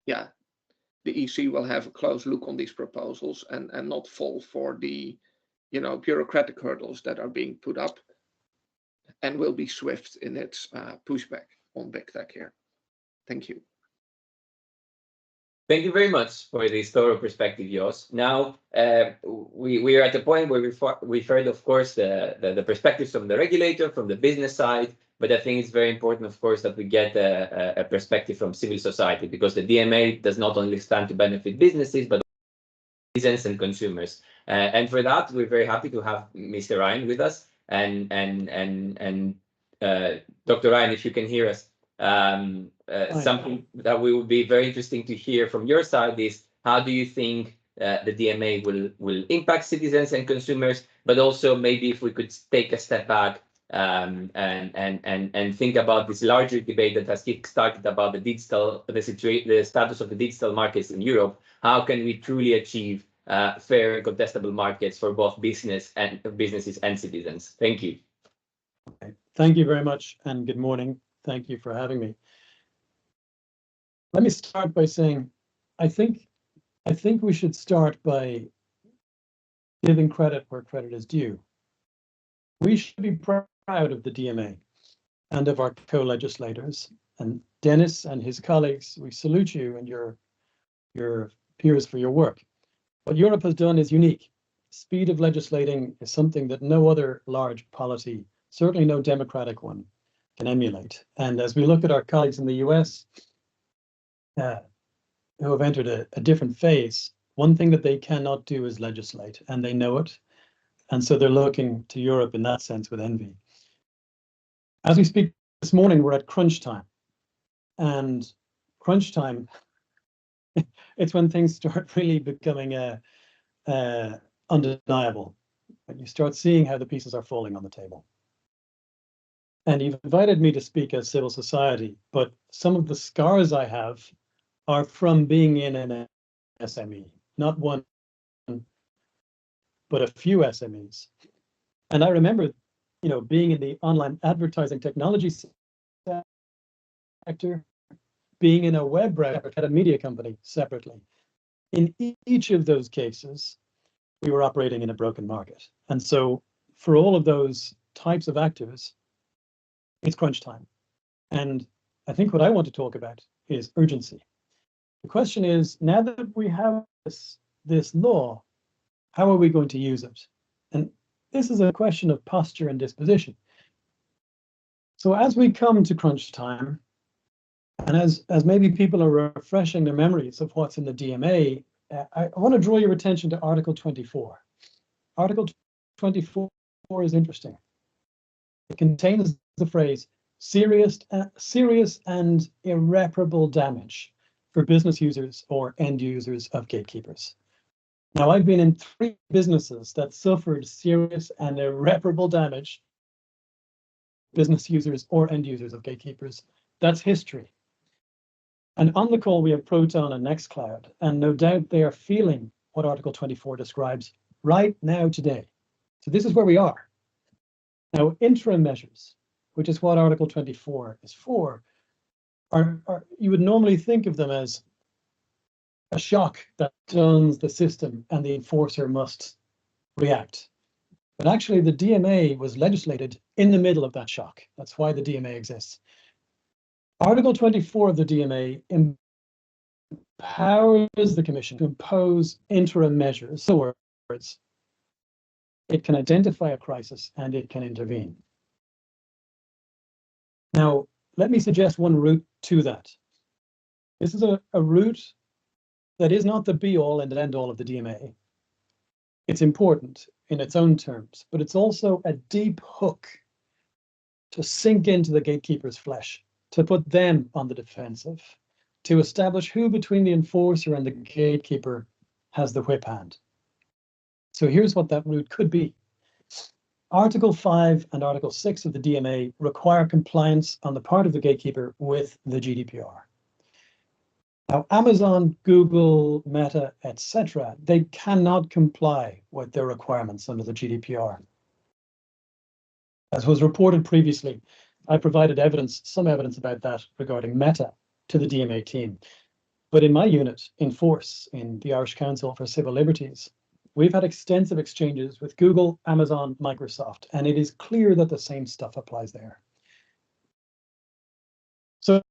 yeah, the EC will have a close look on these proposals and not fall for the, you know, bureaucratic hurdles that are being put up, and will be swift in its pushback on big tech here. Thank you. Thank you very much for this thorough perspective, Jos. Now, we are at the point where we've heard, of course, the perspectives from the regulator, from the business side, but I think it's very important, of course, that we get a perspective from civil society, because the DMA does not only stand to benefit businesses, but citizens and consumers. And for that, we're very happy to have Mr. Ryan with us. And Dr. Ryan, if you can hear us, something that would be very interesting to hear from your side is, how do you think the DMA will impact citizens and consumers? But also, maybe if we could take a step back and think about this larger debate that has kick-started about the status of the digital markets in Europe. How can we truly achieve fair and contestable markets for both businesses and citizens? Thank you. Okay. Thank you very much, and good morning. Thank you for having me. Let me start by saying, I think we should start by giving credit where credit is due. We should be proud of the DMA and of our co-legislators. And Dennis and his colleagues, we salute you and your peers for your work. What Europe has done is unique. Speed of legislating is something that no other large polity, certainly no democratic one, can emulate. And as we look at our colleagues in the US, who have entered a different phase, one thing that they cannot do is legislate, and they know it. And so they're looking to Europe in that sense with envy. As we speak this morning, we're at crunch time. And crunch time, it's when things start really becoming undeniable. When you start seeing how the pieces are falling on the table. And you've invited me to speak as civil society, but some of the scars I have are from being in an SME, not one, but a few SMEs. And I remember, being in the online advertising technology sector, being in a web browser at a media company separately. In each of those cases, we were operating in a broken market. And so for all of those types of actors, it's crunch time. And I think what I want to talk about is urgency. The question is, now that we have this law, how are we going to use it? And this is a question of posture and disposition. So as we come to crunch time, and as maybe people are refreshing their memories of what's in the DMA, I want to draw your attention to Article 24. Article 24 is interesting. It contains the phrase, serious and irreparable damage for business users or end users of gatekeepers. Now, I've been in 3 businesses that suffered serious and irreparable damage, business users or end users of gatekeepers. That's history. And on the call, we have Proton and Nextcloud, and no doubt they are feeling what Article 24 describes right now today. So this is where we are. Now, interim measures, which is what Article 24 is for, are you would normally think of them as a shock that stuns the system and the enforcer must react. But actually, the DMA was legislated in the middle of that shock. That's why the DMA exists. Article 24 of the DMA empowers the Commission to impose interim measures. In other words, it can identify a crisis and it can intervene. Now, let me suggest one route to that. This is a route that is not the be-all and end-all of the DMA. It's important in its own terms, but it's also a deep hook to sink into the gatekeeper's flesh, to put them on the defensive, to establish who between the enforcer and the gatekeeper has the whip hand. So here's what that route could be. Article 5 and Article 6 of the DMA require compliance on the part of the gatekeeper with the GDPR. Now, Amazon, Google, Meta, etc., they cannot comply with their requirements under the GDPR. As was reported previously, I provided some evidence about that regarding Meta to the DMA team. But in my unit, in Force, in the Irish Council for Civil Liberties, we've had extensive exchanges with Google, Amazon, Microsoft, and it is clear that the same stuff applies there. So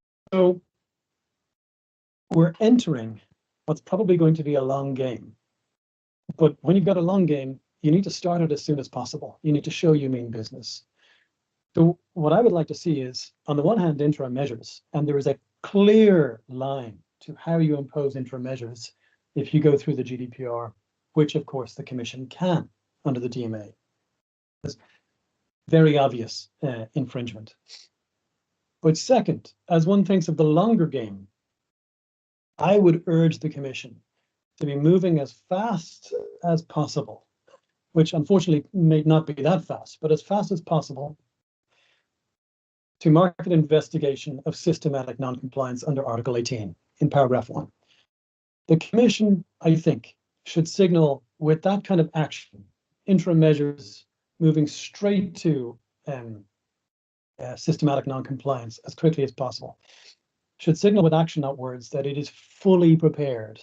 we're entering what's probably going to be a long game. But when you've got a long game, you need to start it as soon as possible. You need to show you mean business. So what I would like to see is, on the one hand, interim measures, and there is a clear line to how you impose interim measures if you go through the GDPR, which of course the Commission can under the DMA. It's very obvious infringement. But second, as one thinks of the longer game, I would urge the Commission to be moving as fast as possible, which unfortunately may not be that fast, but as fast as possible, to market investigation of systematic non-compliance under Article 18 in paragraph 1. The Commission, I think, should signal with that kind of action, interim measures moving straight to systematic non-compliance as quickly as possible, should signal with action, not words, that it is fully prepared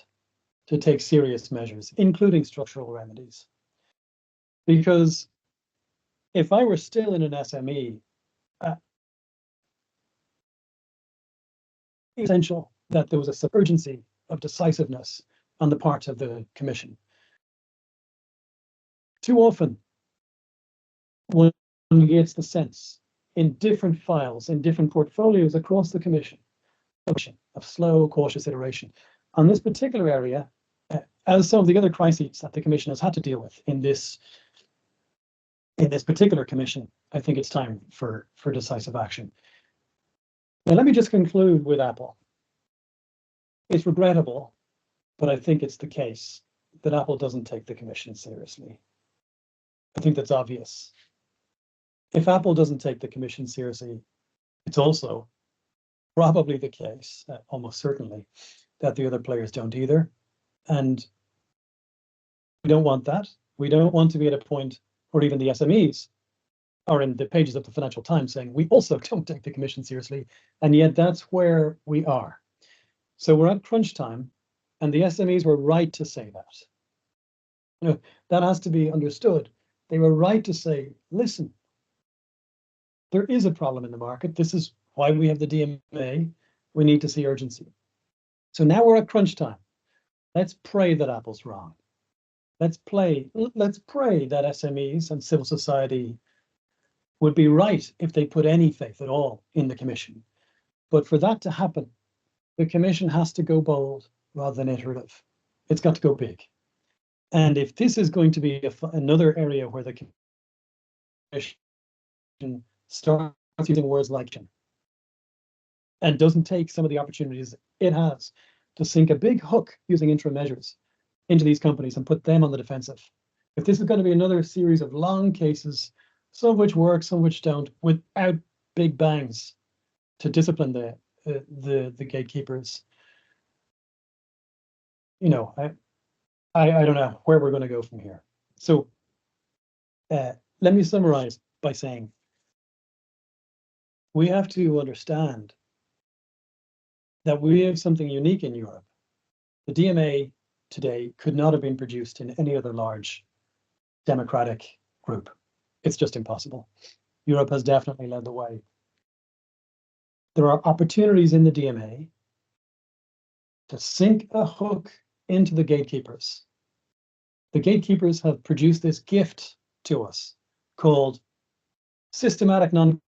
to take serious measures, including structural remedies. Because if I were still in an SME, it's essential that there was a urgency of decisiveness on the part of the Commission. Too often, one gets the sense in different files, in different portfolios across the Commission, of slow, cautious iteration. On this particular area, as some of the other crises that the Commission has had to deal with in this in this particular commission, I think it's time for decisive action. Now, let me just conclude with Apple. It's regrettable, but I think it's the case that Apple doesn't take the commission seriously. I think that's obvious. If Apple doesn't take the commission seriously, it's also probably the case, almost certainly, that the other players don't either. And we don't want that. We don't want to be at a point where even the SMEs are in the pages of the Financial Times saying, we also don't take the commission seriously. And yet that's where we are. So we're at crunch time, and the SMEs were right to say that. You know, that has to be understood. They were right to say, listen, there is a problem in the market. This is why we have the DMA. We need to see urgency. So now we're at crunch time. Let's pray that Apple's wrong. Let's pray that SMEs and civil society would be right if they put any faith at all in the Commission. But for that to happen, the Commission has to go bold rather than iterative. It's got to go big. And if this is going to be another area where the Commission starts using words like and doesn't take some of the opportunities it has to sink a big hook using interim measures into these companies and put them on the defensive. If this is going to be another series of long cases, some of which work, some of which don't, without big bangs to discipline the gatekeepers, you know, I don't know where we're going to go from here. So let me summarize by saying we have to understand that we have something unique in Europe. The DMA today could not have been produced in any other large democratic group. It's just impossible. Europe has definitely led the way. There are opportunities in the DMA to sink a hook into the gatekeepers. The gatekeepers have produced this gift to us called systematic non-compliance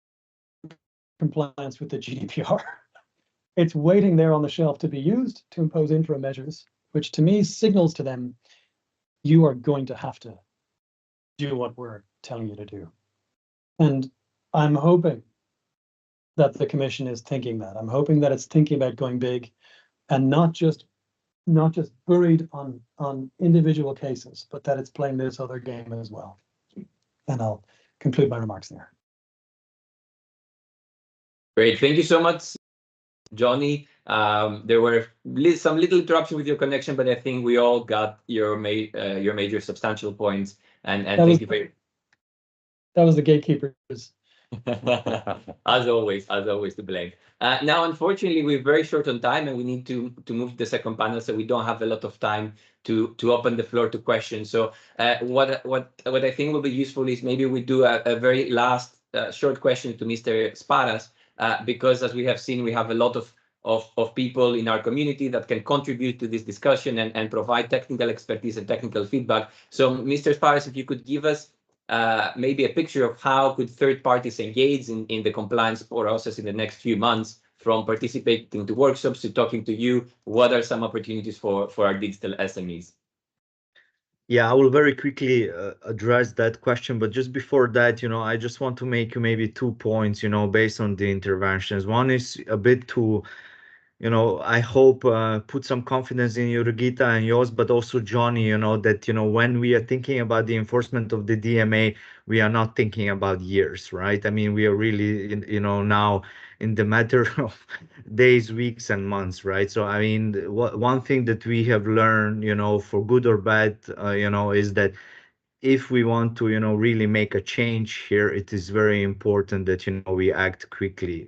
with the GDPR. It's waiting there on the shelf to be used to impose interim measures, which to me signals to them, you are going to have to do what we're telling you to do. And I'm hoping that the Commission is thinking that. I'm hoping that it's thinking about going big and not just buried on individual cases, but that it's playing this other game as well. And I'll conclude my remarks there. Great, thank you so much, Johnny. There were some little interruption with your connection, but I think we all got your major substantial points. And thank you very. That was the gatekeepers. As always to blame. Now, unfortunately, we're very short on time, and we need to move to the second panel, so we don't have a lot of time to open the floor to questions. So, what I think will be useful is maybe we do a very last short question to Mr. Sparas, because as we have seen, we have a lot of people in our community that can contribute to this discussion and provide technical expertise and technical feedback. So, Mr. Sparas, if you could give us maybe a picture of how could third parties engage in the compliance process in the next few months, from participating to workshops to talking to you. What are some opportunities for our digital SMEs? Yeah, I will very quickly address that question, but just before that, I just want to make maybe 2 points, based on the interventions. One is a bit to, I hope put some confidence in you, Gita, and yours, but also Johnny, that, when we are thinking about the enforcement of the DMA, we are not thinking about years, right? I mean, we are really, now in the matter of days, weeks, and months, right? So, I mean, one thing that we have learned, for good or bad, is that if we want to, really make a change here, it is very important that, we act quickly,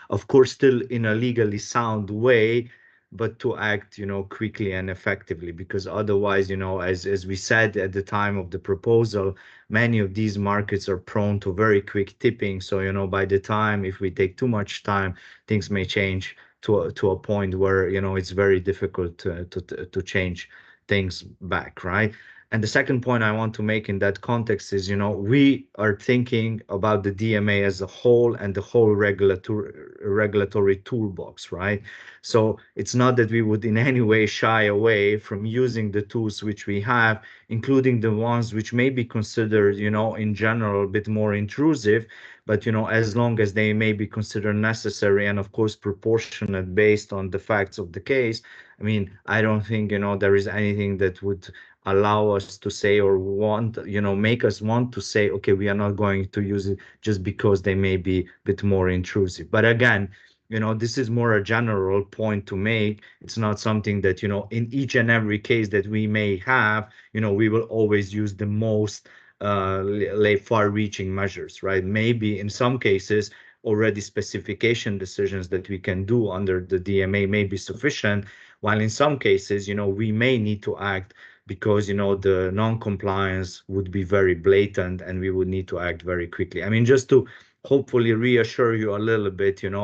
of course, still in a legally sound way, but to act, quickly and effectively, because otherwise, as we said at the time of the proposal, many of these markets are prone to very quick tipping. So, by the time, if we take too much time, things may change to a point where, it's very difficult to change things back, right? And the second point I want to make in that context is, we are thinking about the DMA as a whole and the whole regulatory toolbox, right? So it's not that we would in any way shy away from using the tools which we have, including the ones which may be considered, in general, a bit more intrusive, but, as long as they may be considered necessary and of course proportionate based on the facts of the case. I mean, I don't think, there is anything that would allow us to say or want, make us want to say, okay, we are not going to use it just because they may be a bit more intrusive. But again, this is more a general point to make. It's not something that, in each and every case that we may have, we will always use the most far-reaching measures, right? Maybe in some cases, already specification decisions that we can do under the DMA may be sufficient, while in some cases, we may need to act because, the non-compliance would be very blatant and we would need to act very quickly. I mean, just to hopefully reassure you a little bit, and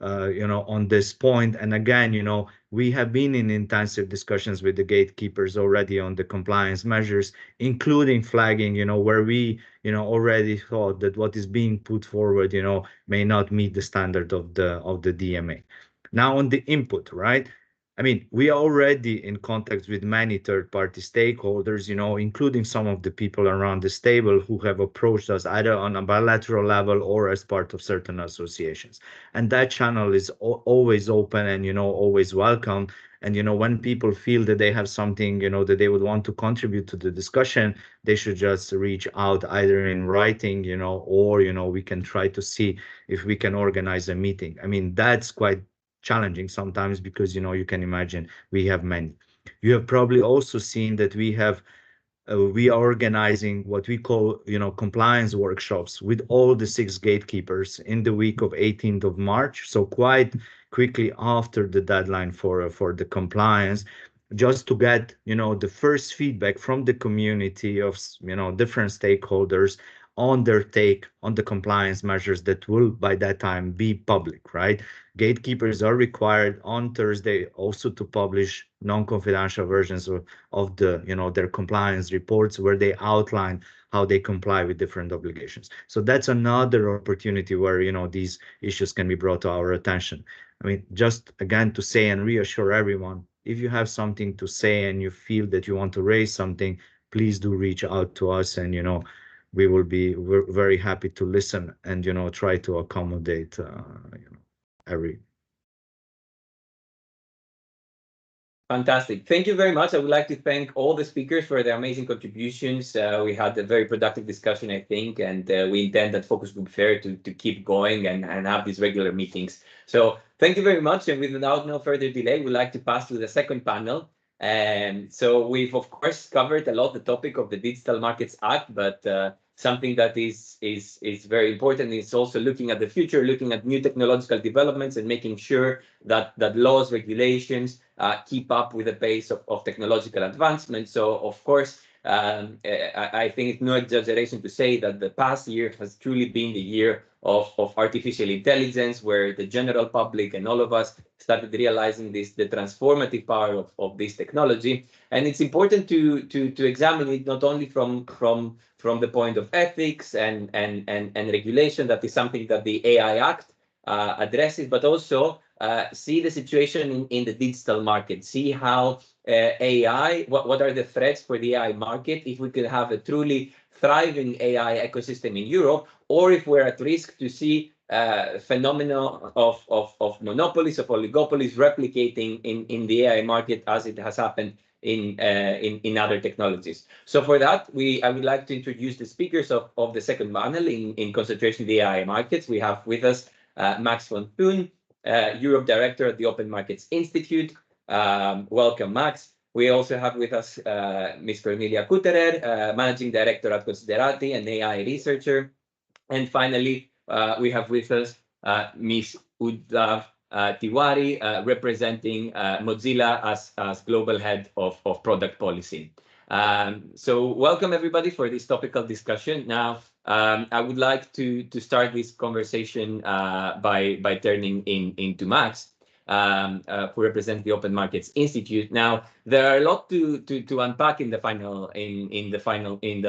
on this point. And again, we have been in intensive discussions with the gatekeepers already on the compliance measures, including flagging, where we, already thought that what is being put forward, may not meet the standard of the DMA. Now on the input, right? I mean, we are already in contact with many third-party stakeholders, including some of the people around this table who have approached us either on a bilateral level or as part of certain associations. And that channel is always open and, always welcome. And, when people feel that they have something, that they would want to contribute to the discussion, they should just reach out either in writing, or, we can try to see if we can organize a meeting. I mean, that's quite challenging sometimes because, you can imagine we have many. You have probably also seen that we are organizing what we call, compliance workshops with all the 6 gatekeepers in the week of 18th of March. So quite quickly after the deadline for the compliance, just to get, the first feedback from the community of, different stakeholders on their take on the compliance measures that will by that time be public, right? Gatekeepers are required on Thursday also to publish non-confidential versions of the, their compliance reports where they outline how they comply with different obligations. So that's another opportunity where, these issues can be brought to our attention. I mean, just again to say and reassure everyone, if you have something to say and you feel that you want to raise something, please do reach out to us and, we will be very happy to listen and, try to accommodate, every. Fantastic. Thank you very much. I would like to thank all the speakers for their amazing contributions. We had a very productive discussion, I think, and we intend at Focus Group Fair to keep going and have these regular meetings. So thank you very much. And without no further delay, we'd like to pass to the second panel. And so we've, of course, covered a lot the topic of the Digital Markets Act, but something that is very important is also looking at the future, looking at new technological developments and making sure that laws, regulations keep up with the pace of technological advancement. So, of course, I think it's no exaggeration to say that the past year has truly been the year of artificial intelligence, where the general public and all of us started realizing the transformative power of this technology. And it's important to examine it not only from the point of ethics and regulation, that is something that the AI Act addresses, but also see the situation in the digital market, see how AI, what are the threats for the AI market, if we could have a truly thriving AI ecosystem in Europe, or if we're at risk to see phenomena of monopolies, of oligopolies replicating in the AI market as it has happened in other technologies. So for that, I would like to introduce the speakers of the second panel in concentration of the AI markets. We have with us Max von Thun, Europe Director at the Open Markets Institute. Welcome, Max. We also have with us Ms. Cornelia Kuterer, Managing Director at Considerati, an AI researcher. And finally, we have with us Ms. Uddhav Tiwari, representing Mozilla as Global Head of Product Policy. So welcome everybody for this topical discussion. Now, I would like to start this conversation by turning into Max. who represent the Open Markets Institute. Now, there are a lot to unpack in the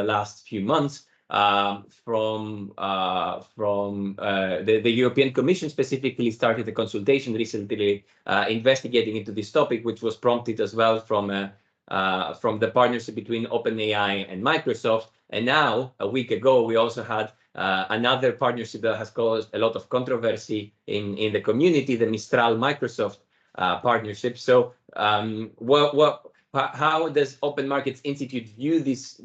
last few months. From the European Commission specifically started a consultation recently investigating into this topic, which was prompted as well from the partnership between OpenAI and Microsoft. And now, a week ago, we also had another partnership that has caused a lot of controversy in the community, the Mistral-Microsoft partnership. So how does Open Markets Institute view this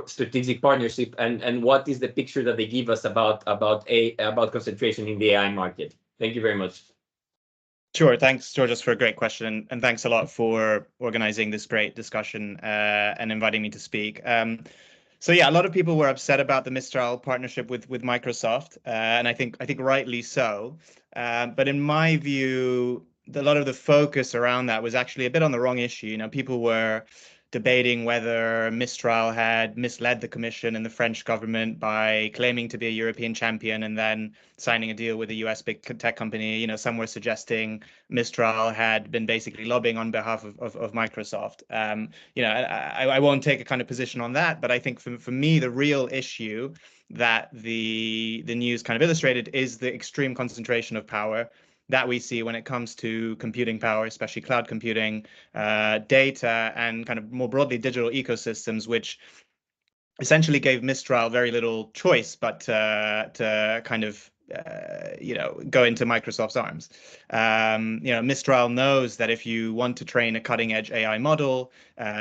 strategic partnership, and what is the picture that they give us about concentration in the AI market? Thank you very much. Sure. Thanks, Georgios, for a great question. And thanks a lot for organizing this great discussion and inviting me to speak. So yeah, a lot of people were upset about the Mistral partnership with Microsoft, and I think rightly so. But in my view, a lot of the focus around that was actually a bit on the wrong issue. You know, people were debating whether Mistral had misled the Commission and the French government by claiming to be a European champion and then signing a deal with a US big tech company. You know, some were suggesting Mistral had been basically lobbying on behalf of Microsoft. You know, I won't take a kind of position on that, but I think for me, the real issue that the news kind of illustrated is the extreme concentration of power that we see when it comes to computing power, especially cloud computing, data, and kind of more broadly digital ecosystems, which essentially gave Mistral very little choice but to kind of go into Microsoft's arms. Mistral knows that if you want to train a cutting-edge AI model,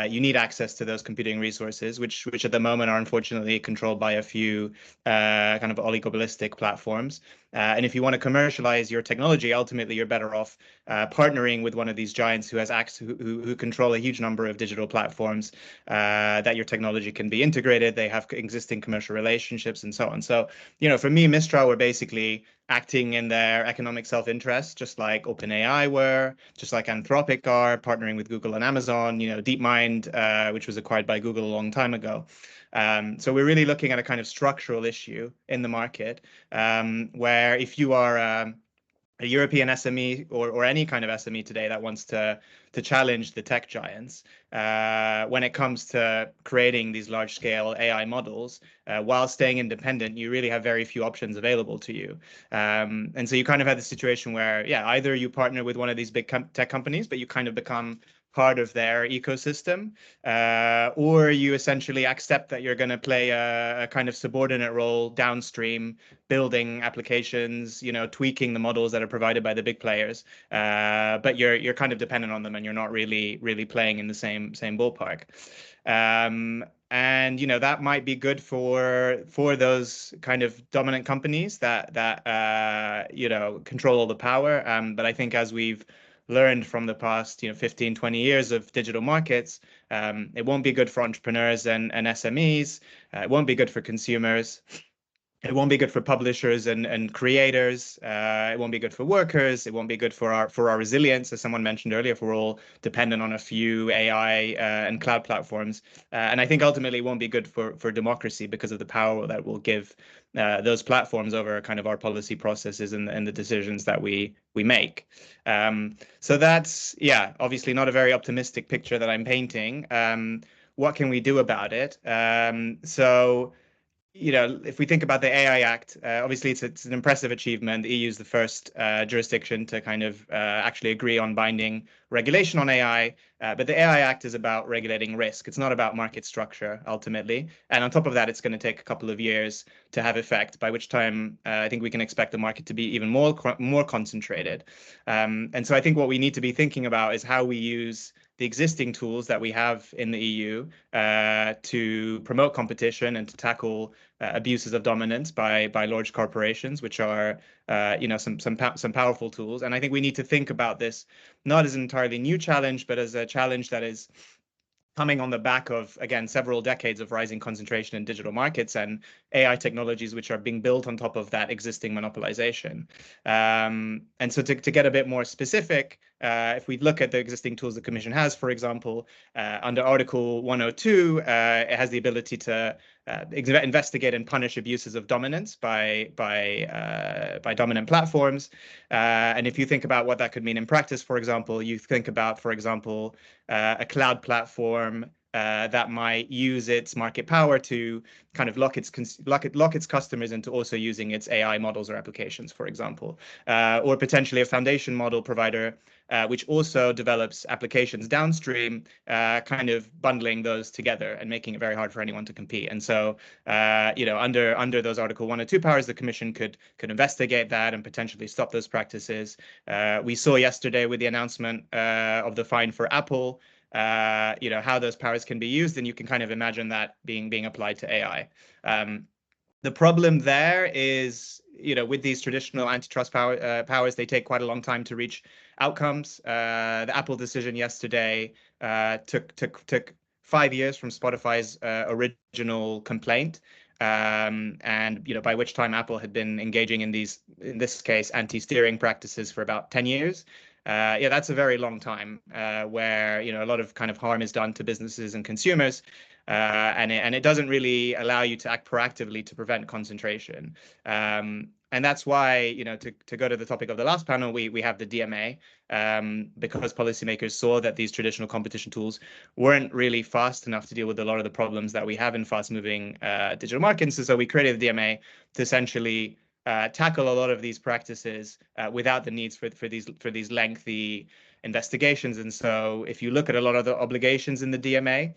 you need access to those computing resources, which at the moment are unfortunately controlled by a few kind of oligopolistic platforms. And if you want to commercialize your technology, ultimately you're better off partnering with one of these giants who has who control a huge number of digital platforms that your technology can be integrated. They have existing commercial relationships and so on. So, for me, Mistral were basically acting in their economic self-interest, just like OpenAI were, just like Anthropic are, partnering with Google and Amazon, DeepMind, which was acquired by Google a long time ago. So we're really looking at a kind of structural issue in the market, where if you are a European SME or any kind of SME today that wants to challenge the tech giants, when it comes to creating these large-scale AI models, while staying independent, you really have very few options available to you. And so you kind of have the situation where, either you partner with one of these big tech companies, but you kind of become part of their ecosystem, or you essentially accept that you're going to play a kind of subordinate role downstream, building applications, tweaking the models that are provided by the big players, but you're kind of dependent on them and you're not really playing in the same ballpark. And that might be good for those kind of dominant companies that control all the power. But I think as we've learned from the past 15, 20 years of digital markets, it won't be good for entrepreneurs and SMEs. It won't be good for consumers. It won't be good for publishers and creators. It won't be good for workers. It won't be good for our resilience, as someone mentioned earlier, if we're all dependent on a few AI and cloud platforms. And I think ultimately it won't be good for democracy because of the power that will give those platforms over kind of our policy processes and the decisions that we make. So that's, obviously not a very optimistic picture that I'm painting. What can we do about it? So, if we think about the AI Act, obviously it's an impressive achievement. The EU is the first jurisdiction to kind of actually agree on binding regulation on AI. But the AI Act is about regulating risk. It's not about market structure, ultimately. And on top of that, it's going to take a couple of years to have effect, by which time I think we can expect the market to be even more concentrated. And so I think what we need to be thinking about is how we use the existing tools that we have in the EU to promote competition and to tackle abuses of dominance by large corporations, which are some powerful tools. And I think we need to think about this not as an entirely new challenge, but as a challenge that is coming on the back of, again, several decades of rising concentration in digital markets and AI technologies which are being built on top of that existing monopolization. And so to get a bit more specific, if we look at the existing tools the Commission has, for example, under Article 102, it has the ability to investigate and punish abuses of dominance by dominant platforms. And if you think about what that could mean in practice, for example, you think about, for example, a cloud platform that might use its market power to kind of lock its customers into also using its AI models or applications, for example, or potentially a foundation model provider which also develops applications downstream, kind of bundling those together and making it very hard for anyone to compete. And so, under those Article 1 or 2 powers, the Commission could investigate that and potentially stop those practices. We saw yesterday with the announcement of the fine for Apple, how those powers can be used, and you can kind of imagine that being applied to AI. The problem there is, with these traditional antitrust powers, they take quite a long time to reach outcomes. The Apple decision yesterday took 5 years from Spotify's original complaint, and by which time Apple had been engaging in this case, anti-steering practices for about 10 years. That's a very long time where a lot of kind of harm is done to businesses and consumers, and it doesn't really allow you to act proactively to prevent concentration. And that's why, to go to the topic of the last panel, we have the DMA, because policymakers saw that these traditional competition tools weren't really fast enough to deal with a lot of the problems that we have in fast-moving digital markets. So we created the DMA to essentially tackle a lot of these practices without the needs for these lengthy investigations. And so if you look at a lot of the obligations in the DMA,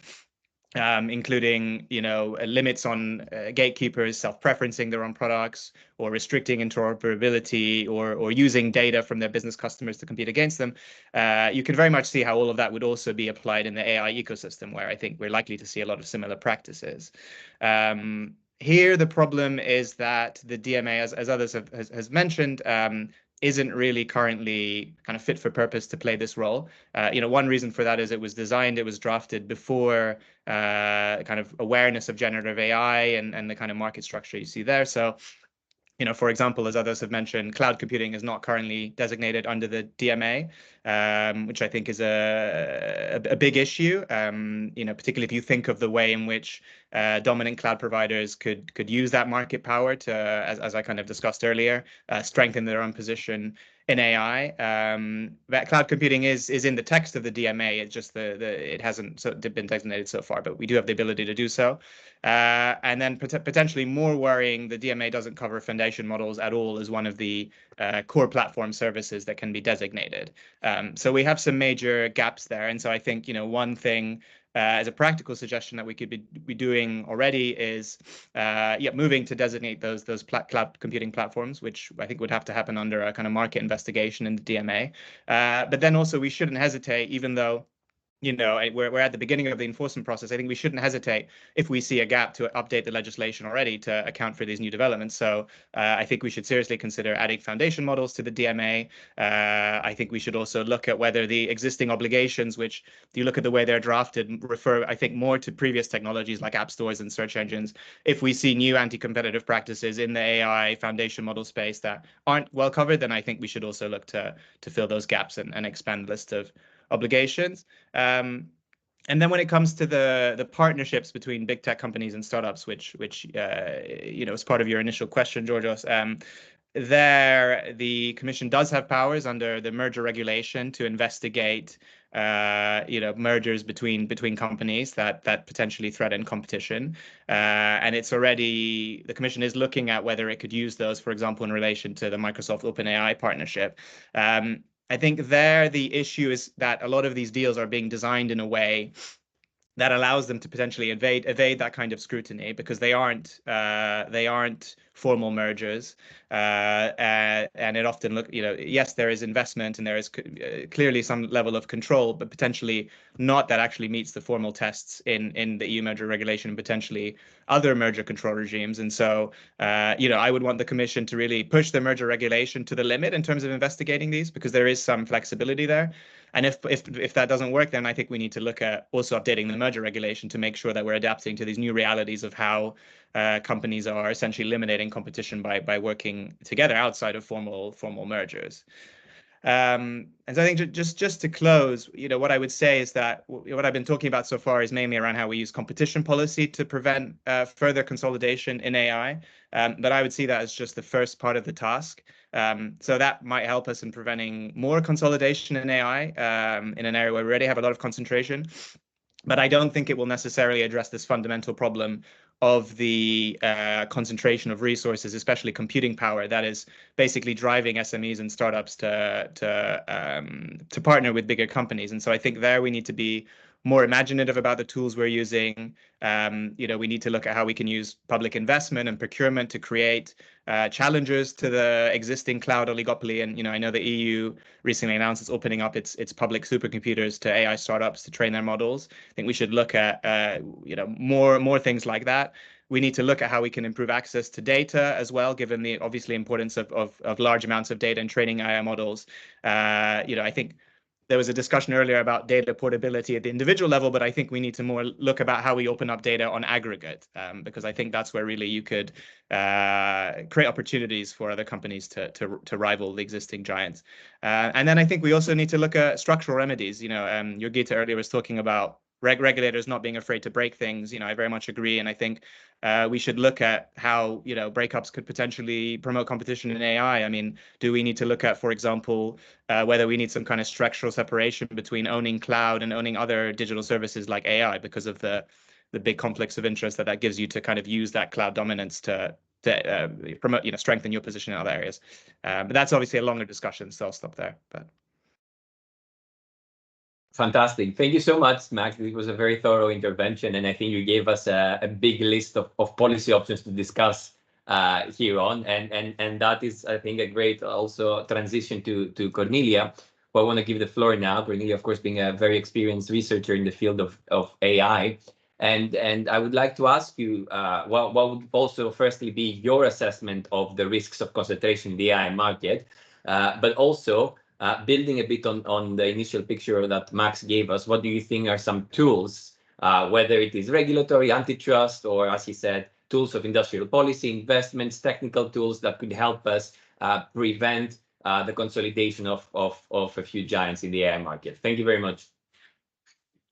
including limits on gatekeepers self-preferencing their own products, or restricting interoperability, or using data from their business customers to compete against them, you can very much see how all of that would also be applied in the AI ecosystem, where I think we're likely to see a lot of similar practices. Here, the problem is that the DMA, as others has mentioned, isn't really currently kind of fit for purpose to play this role. One reason for that is it was drafted before kind of awareness of generative AI and the kind of market structure you see there. So, for example, as others have mentioned, cloud computing is not currently designated under the DMA, which I think is a big issue, particularly if you think of the way in which dominant cloud providers could use that market power to, as I kind of discussed earlier, strengthen their own position in AI. That cloud computing is in the text of the DMA. It's just it hasn't been designated so far, but we do have the ability to do so. And then potentially more worrying, the DMA doesn't cover foundation models at all as one of the core platform services that can be designated. So we have some major gaps there. And so I think, one thing as a practical suggestion that we could be doing already is moving to designate those cloud computing platforms, which I think would have to happen under a kind of market investigation in the DMA. But then also we shouldn't hesitate, even though we're at the beginning of the enforcement process. I think we shouldn't hesitate if we see a gap to update the legislation already to account for these new developments. So I think we should seriously consider adding foundation models to the DMA. I think we should also look at whether the existing obligations, which if you look at the way they're drafted, refer, I think, more to previous technologies like app stores and search engines. If we see new anti-competitive practices in the AI foundation model space that aren't well covered, then I think we should also look to fill those gaps and expand the list of obligations. And then when it comes to the partnerships between big tech companies and startups, which is part of your initial question, Georgios, there the Commission does have powers under the merger regulation to investigate mergers between companies that potentially threaten competition, and the Commission is looking at whether it could use those, for example, in relation to the Microsoft OpenAI partnership. I think there the issue is that a lot of these deals are being designed in a way that allows them to potentially evade that kind of scrutiny, because they aren't formal mergers, and it often yes, there is investment and there is clearly some level of control, but potentially not that actually meets the formal tests in the EU merger regulation and potentially other merger control regimes. And so I would want the Commission to really push the merger regulation to the limit in terms of investigating these, because there is some flexibility there. And if that doesn't work, then I think we need to look at also updating the merger regulation to make sure that we're adapting to these new realities of how companies are essentially eliminating competition by working together outside of formal mergers. And so I think just to close, what I would say is that what I've been talking about so far is mainly around how we use competition policy to prevent further consolidation in AI. But I would see that as just the first part of the task. So that might help us in preventing more consolidation in AI in an area where we already have a lot of concentration. But I don't think it will necessarily address this fundamental problem of the concentration of resources, especially computing power, that is basically driving SMEs and startups to partner with bigger companies. And so I think there we need to be more imaginative about the tools we're using. We need to look at how we can use public investment and procurement to create challengers to the existing cloud oligopoly. And I know the EU recently announced it's opening up its public supercomputers to AI startups to train their models. I think we should look at more things like that. We need to look at how we can improve access to data as well, given the obviously importance of large amounts of data and training AI models. I think there was a discussion earlier about data portability at the individual level, but I think we need to more look about how we open up data on aggregate, because I think that's where really you could create opportunities for other companies to rival the existing giants. And then I think we also need to look at structural remedies. Jurgita earlier was talking about regulators not being afraid to break things. I very much agree, and I think we should look at how breakups could potentially promote competition in AI. I mean, do we need to look at, for example, whether we need some kind of structural separation between owning cloud and owning other digital services like AI, because of the big conflicts of interest that gives you to kind of use that cloud dominance to promote, strengthen your position in other areas. But that's obviously a longer discussion, so I'll stop there. But fantastic. Thank you so much, Max. It was a very thorough intervention, and I think you gave us a big list of policy options to discuss here on. And that is, I think, a great also transition to Cornelia, who I want to give the floor now. Cornelia, of course, being a very experienced researcher in the field of AI. And I would like to ask you, what would also firstly be your assessment of the risks of concentration in the AI market, but also building a bit on the initial picture that Max gave us, what do you think are some tools, whether it is regulatory, antitrust, or as he said, tools of industrial policy, investments, technical tools that could help us prevent the consolidation of a few giants in the AI market? Thank you very much.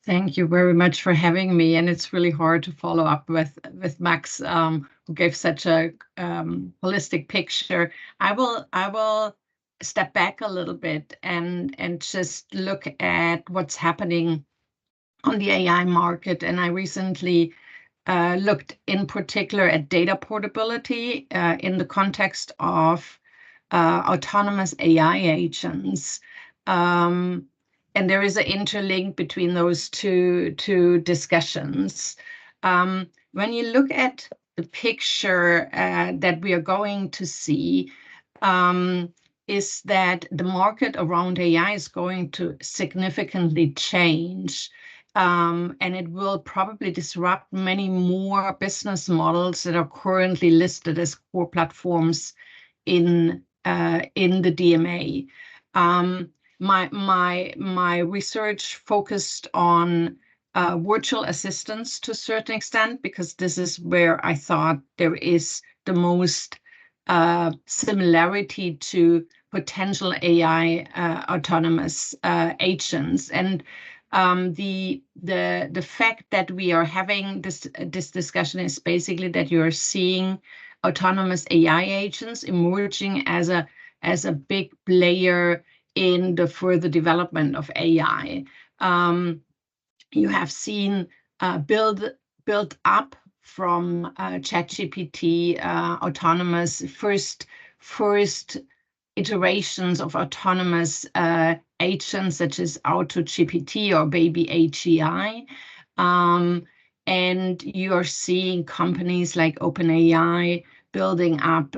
Thank you very much for having me. And it's really hard to follow up with Max, who gave such a holistic picture. I will step back a little bit and just look at what's happening on the AI market. And I recently looked in particular at data portability in the context of autonomous AI agents. And there is an interlink between those two discussions. When you look at the picture that we are going to see, is that the market around AI is going to significantly change. And it will probably disrupt many more business models that are currently listed as core platforms in the DMA. My research focused on virtual assistants to a certain extent, because this is where I thought there is the most similarity to potential AI autonomous agents. And the fact that we are having this discussion is basically that you're seeing autonomous AI agents emerging as a big player in the further development of AI. You have seen build up from ChatGPT autonomous first iterations of autonomous agents such as AutoGPT or Baby AGI. And you are seeing companies like OpenAI building up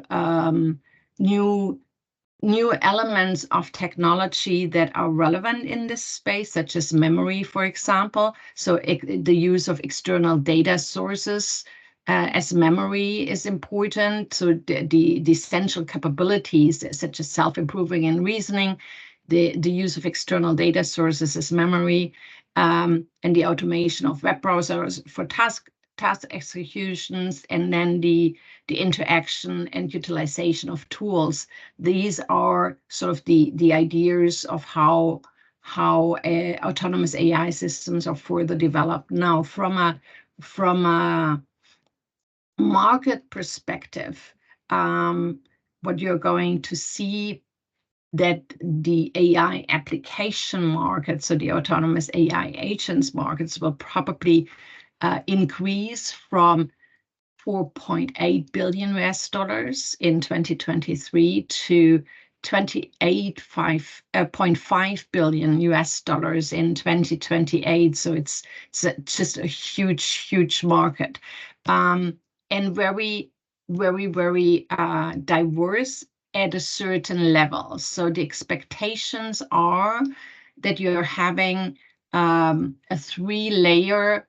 new elements of technology that are relevant in this space, such as memory, for example. So the use of external data sources as memory is important. So the essential capabilities such as self-improving and reasoning, the use of external data sources as memory, and the automation of web browsers for task task executions, and then the interaction and utilization of tools. These are sort of the ideas of how autonomous AI systems are further developed. Now, from a market perspective, what you're going to see that the AI application market, so the autonomous AI agents markets, will probably increase from $4.8 billion in 2023 to $28.5 billion in 2028. So it's just a huge market, and very diverse at a certain level. So the expectations are that you're having a 3-layer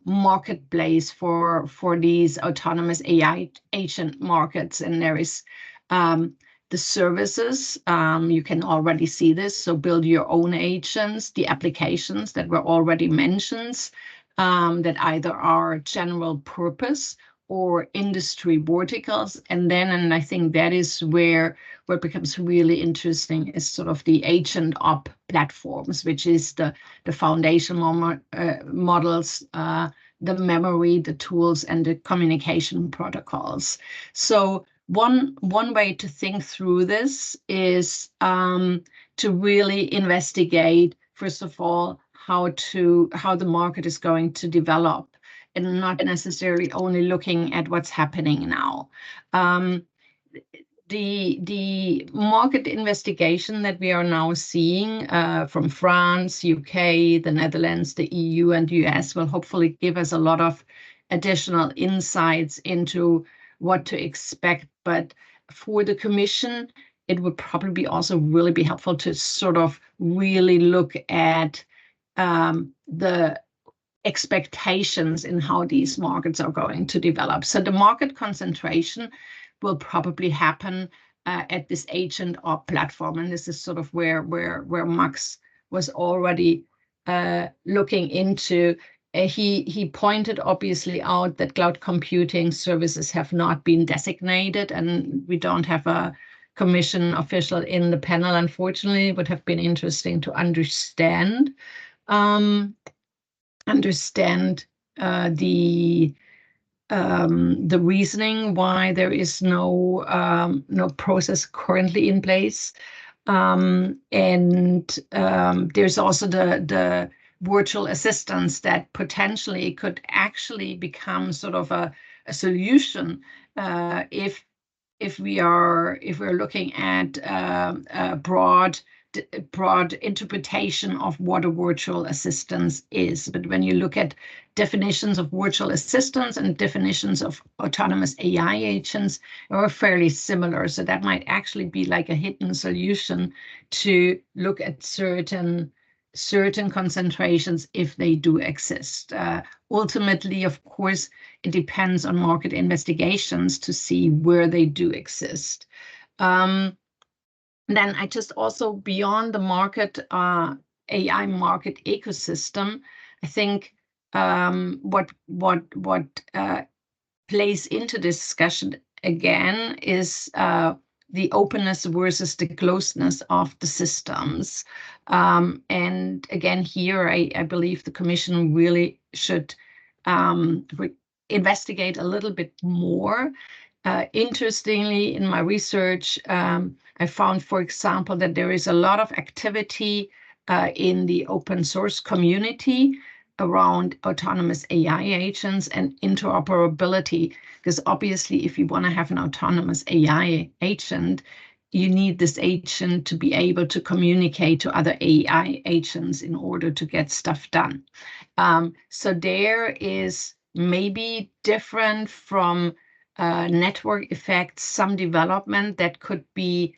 marketplace for these autonomous AI agent markets, and there is the services. You can already see this. So build your own agents, the applications that were already mentioned, that either are general purpose or industry verticals. And I think that is where it becomes really interesting, is sort of the agent op platforms, which is the foundation models, the memory, the tools, and the communication protocols. So one way to think through this is to really investigate, first of all, how the market is going to develop, and not necessarily only looking at what's happening now. The market investigation that we are now seeing from France, UK, the Netherlands, the EU, and US will hopefully give us a lot of additional insights into what to expect. But for the Commission, it would probably also really be helpful to sort of really look at the expectations in how these markets are going to develop. So the market concentration will probably happen at this agent op platform, and this is sort of where Max was already looking into. He pointed obviously out that cloud computing services have not been designated, and we don't have a Commission official in the panel, unfortunately. It would have been interesting to understand the reasoning why there is no process currently in place, and there's also the virtual assistants that potentially could actually become sort of a solution if we're looking at a broad interpretation of what a virtual assistant is. But when you look at definitions of virtual assistants and definitions of autonomous AI agents, they are fairly similar. So that might actually be like a hidden solution to look at certain concentrations if they do exist. Ultimately, of course, it depends on market investigations to see where they do exist. Then I just also, beyond the market, AI market ecosystem, I think what plays into this discussion again is the openness versus the closeness of the systems. And again, here, I believe the Commission really should investigate a little bit more. Interestingly, in my research, I found, for example, that there is a lot of activity in the open source community around autonomous AI agents and interoperability, because obviously if you want to have an autonomous AI agent, you need this agent to be able to communicate to other AI agents in order to get stuff done. So there is maybe different from network effects, some development that could be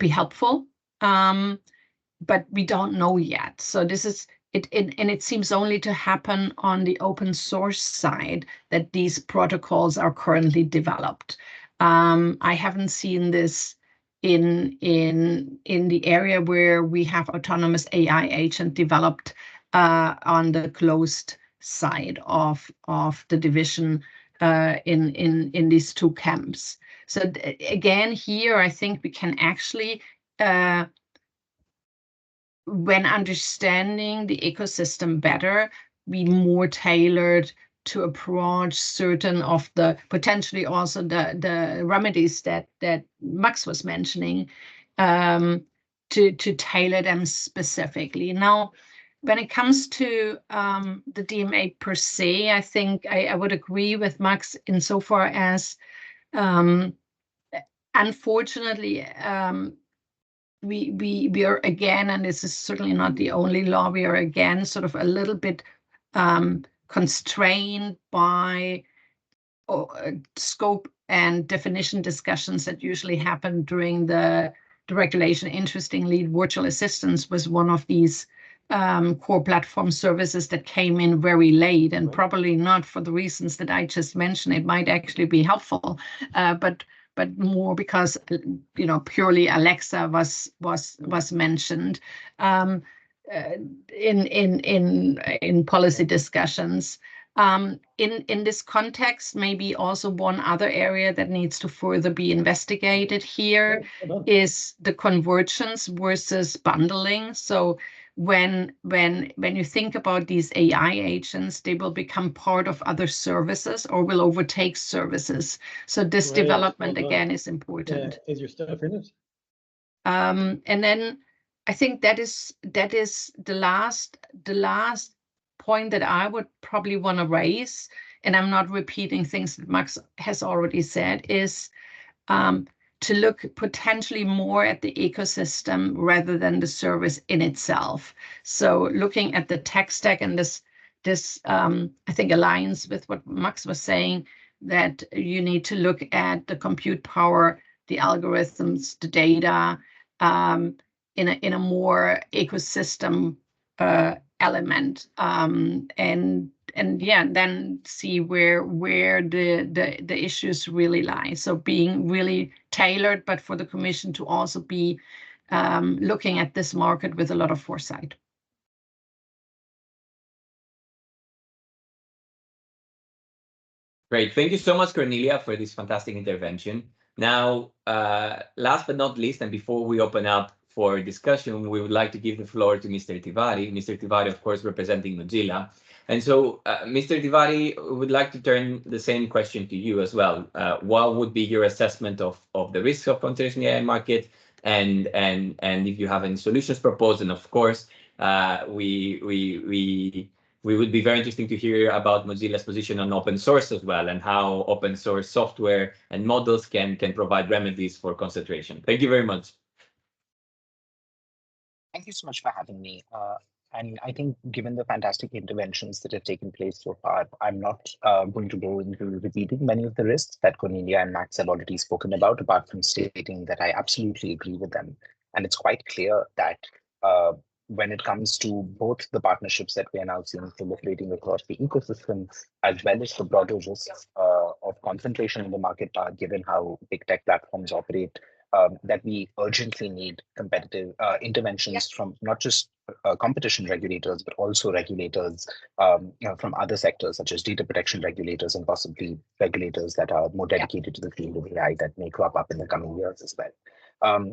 helpful, but we don't know yet. So this is it, and it seems only to happen on the open source side that these protocols are currently developed. I haven't seen this in the area where we have autonomous AI agent developed on the closed side of the division in these two camps. So again, here I think we can actually, when understanding the ecosystem better, be more tailored to approach certain of the potentially also the remedies that Max was mentioning, to tailor them specifically. Now, when it comes to the DMA per se, I think I would agree with Max insofar as, unfortunately, we are again, and this is certainly not the only law, we are again sort of a little bit constrained by scope and definition discussions that usually happen during the regulation. Interestingly, virtual assistance was one of these core platform services that came in very late, and probably not for the reasons that I just mentioned. It might actually be helpful, but more because purely Alexa was mentioned in policy discussions. In this context, maybe also one other area that needs to further be investigated here is the convergence versus bundling. So when you think about these AI agents, they will become part of other services or will overtake services. So this development again is important. Is your stuff finished? And then I think that is the last point that I would probably want to raise, and I'm not repeating things that Max has already said, is to look potentially more at the ecosystem rather than the service in itself. So looking at the tech stack, and this I think aligns with what Max was saying, that you need to look at the compute power, the algorithms, the data, in a more ecosystem element, and yeah, then see where the issues really lie. So being really tailored, but for the Commission to also be looking at this market with a lot of foresight. Great. Thank you so much, Cornelia, for this fantastic intervention. Now, last but not least, and before we open up for discussion, we would like to give the floor to Mr. Tiwari. Mr. Tiwari, of course, representing Mozilla. And so, Mr. Tiwari, would like to turn the same question to you as well. What would be your assessment of the risks of concentration in the AI market, and if you have any solutions proposed? And of course, we would be very interesting to hear about Mozilla's position on open source as well, and how open source software and models can provide remedies for concentration. Thank you very much. Thank you so much for having me. And I think given the fantastic interventions that have taken place so far, I'm not going to go into repeating many of the risks that Cornelia and Max have already spoken about, apart from stating that I absolutely agree with them. And it's quite clear that when it comes to both the partnerships that we are now seeing proliferating across the ecosystem, as well as the broader risks of concentration in the market, given how big tech platforms operate, that we urgently need competitive interventions from not just competition regulators, but also regulators from other sectors, such as data protection regulators and possibly regulators that are more dedicated to the field of AI that may crop up in the coming years as well.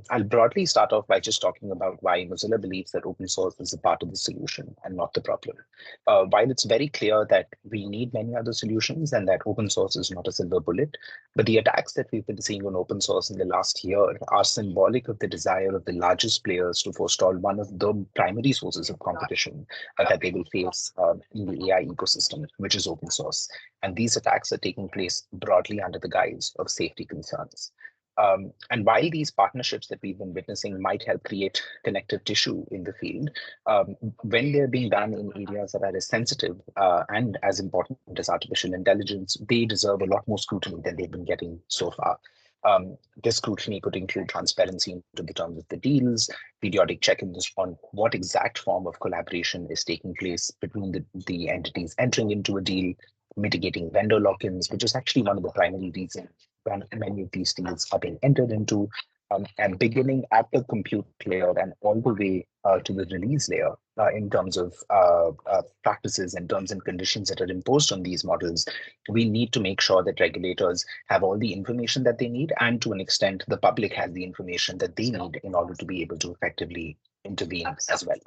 I'll broadly start off by just talking about why Mozilla believes that open source is a part of the solution and not the problem. While it's very clear that we need many other solutions and that open source is not a silver bullet, but the attacks that we've been seeing on open source in the last year are symbolic of the desire of the largest players to forestall one of the primary sources of competition that they will face in the AI ecosystem, which is open source. And these attacks are taking place broadly under the guise of safety concerns. And while these partnerships that we've been witnessing might help create connective tissue in the field, when they're being done in areas that are as sensitive and as important as artificial intelligence, they deserve a lot more scrutiny than they've been getting so far. This scrutiny could include transparency into the terms of the deals, periodic check-ins on what exact form of collaboration is taking place between the entities entering into a deal, mitigating vendor lock-ins, which is actually one of the primary reasons when many of these deals are being entered into, and beginning at the compute layer and all the way to the release layer in terms of practices and terms and conditions that are imposed on these models. We need to make sure that regulators have all the information that they need, and to an extent, the public has the information that they need in order to be able to effectively intervene as well.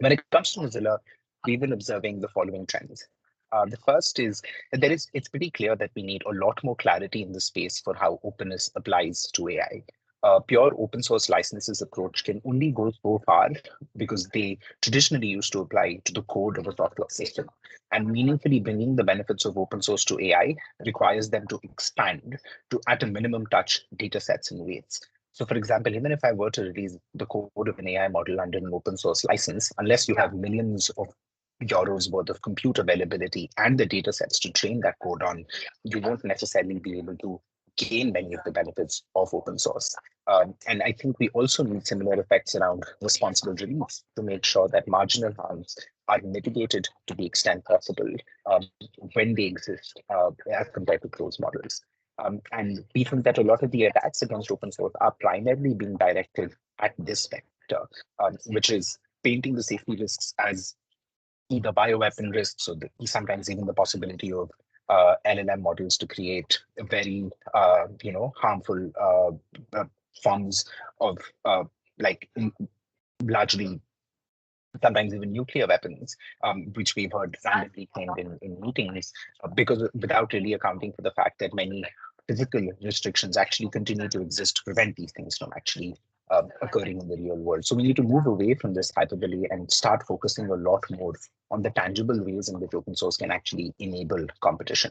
When it comes to Mozilla, we've been observing the following trends. The first is that it's pretty clear that we need a lot more clarity in the space for how openness applies to AI. Pure open source licenses approach can only go so far because they traditionally used to apply to the code of a software system. And meaningfully bringing the benefits of open source to AI requires them to expand to, at a minimum, touch data sets and weights. So for example, even if I were to release the code of an AI model under an open source license, unless you have millions of euros worth of compute availability and the data sets to train that code on, you won't necessarily be able to gain many of the benefits of open source. And I think we also need similar effects around responsible release to make sure that marginal harms are mitigated to the extent possible when they exist as compared to closed models. And we think that a lot of the attacks against open source are primarily being directed at this vector, which is painting the safety risks as either bioweapon risks or sometimes even the possibility of LLM models to create very, harmful forms of largely sometimes even nuclear weapons, which we've heard randomly claimed in meetings, because without really accounting for the fact that many physical restrictions actually continue to exist to prevent these things from actually occurring in the real world. So we need to move away from this hyperbole and start focusing a lot more on the tangible ways in which open source can actually enable competition.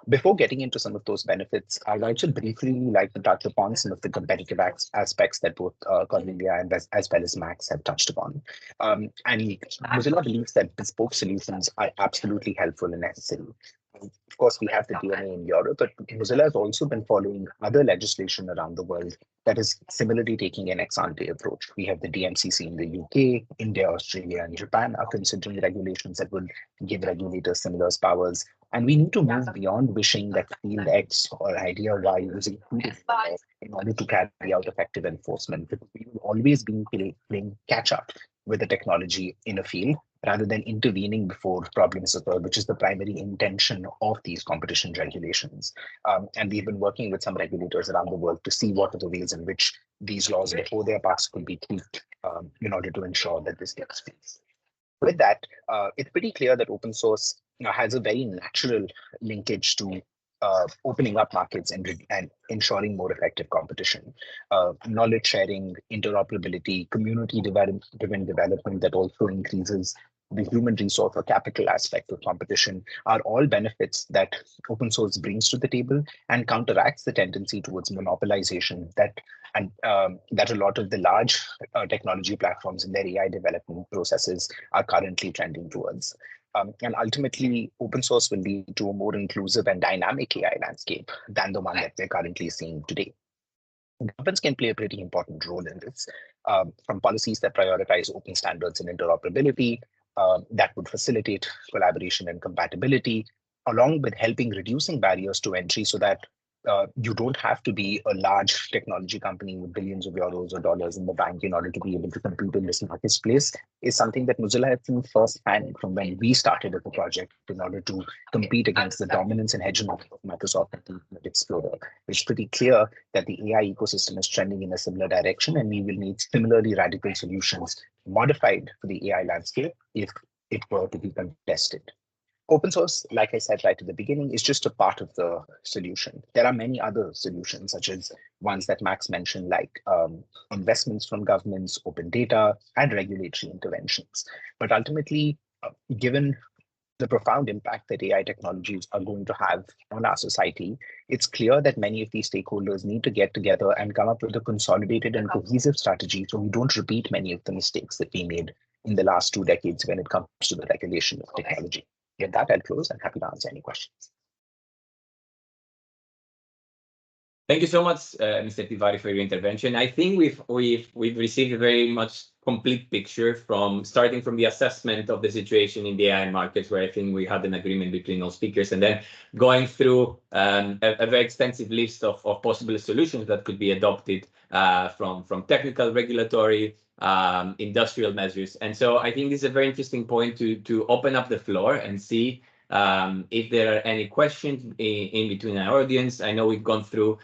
Before getting into some of those benefits, I'd actually briefly like to touch upon some of the competitive aspects that both Cornelia and as well as Max have touched upon. And Mozilla believes that bespoke solutions are absolutely helpful and necessary. Of course, we have the DMA in Europe, but Mozilla has also been following other legislation around the world that is similarly taking an ex-ante approach. We have the DMCC in the UK, India, Australia, and Japan are considering regulations that will give regulators similar powers. And we need to move beyond wishing that field X or idea Y using in order to carry out effective enforcement, because we will always be playing catch up with the technology in a field rather than intervening before problems occur, which is the primary intention of these competition regulations. And we've been working with some regulators around the world to see what are the ways in which these laws before their parts could be tweaked in order to ensure that this takes place. With that, it's pretty clear that open source has a very natural linkage to opening up markets and ensuring more effective competition. Knowledge sharing, interoperability, community-driven development that also increases the human resource or capital aspect of competition are all benefits that open source brings to the table and counteracts the tendency towards monopolization that a lot of the large technology platforms in their AI development processes are currently trending towards. And ultimately, open source will lead to a more inclusive and dynamic AI landscape than the one that we're currently seeing today. Governments can play a pretty important role in this, from policies that prioritize open standards and interoperability, that would facilitate collaboration and compatibility, along with helping reducing barriers to entry so that you don't have to be a large technology company with billions of euros or dollars in the bank in order to be able to compete in this marketplace, is something that Mozilla has seen firsthand from when we started as a project in order to compete against the dominance and hegemony of Microsoft and Internet Explorer. It's pretty clear that the AI ecosystem is trending in a similar direction, and we will need similarly radical solutions modified for the AI landscape if it were to be contested. Open source, like I said right at the beginning, is just a part of the solution. There are many other solutions, such as ones that Max mentioned, like investments from governments, open data, and regulatory interventions. But ultimately, given the profound impact that AI technologies are going to have on our society, it's clear that many of these stakeholders need to get together and come up with a consolidated and cohesive strategy so we don't repeat many of the mistakes that we made in the last 2 decades when it comes to the regulation of technology. With that, I'll close and happy to answer any questions. Thank you so much, Mr. Tivari, for your intervention. I think we've received a very much complete picture from starting from the assessment of the situation in the AI markets, where I think we had an agreement between all speakers, and then going through a very extensive list of possible solutions that could be adopted from technical, regulatory, industrial measures. And so I think this is a very interesting point to open up the floor and see if there are any questions in between our audience. I know we've gone through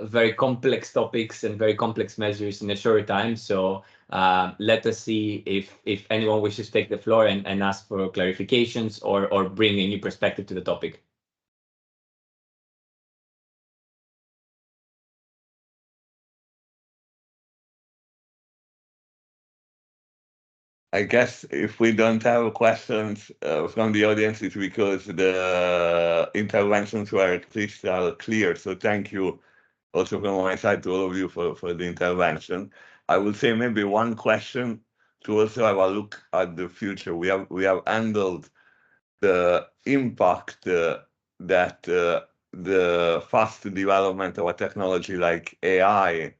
very complex topics and very complex measures in a short time. So let us see if anyone wishes to take the floor and ask for clarifications or bring a new perspective to the topic. I guess if we don't have questions from the audience, it's because the interventions were crystal clear. So thank you also from my side to all of you for the intervention. I would say maybe one question to also have a look at the future. We have handled the impact that the fast development of a technology like AI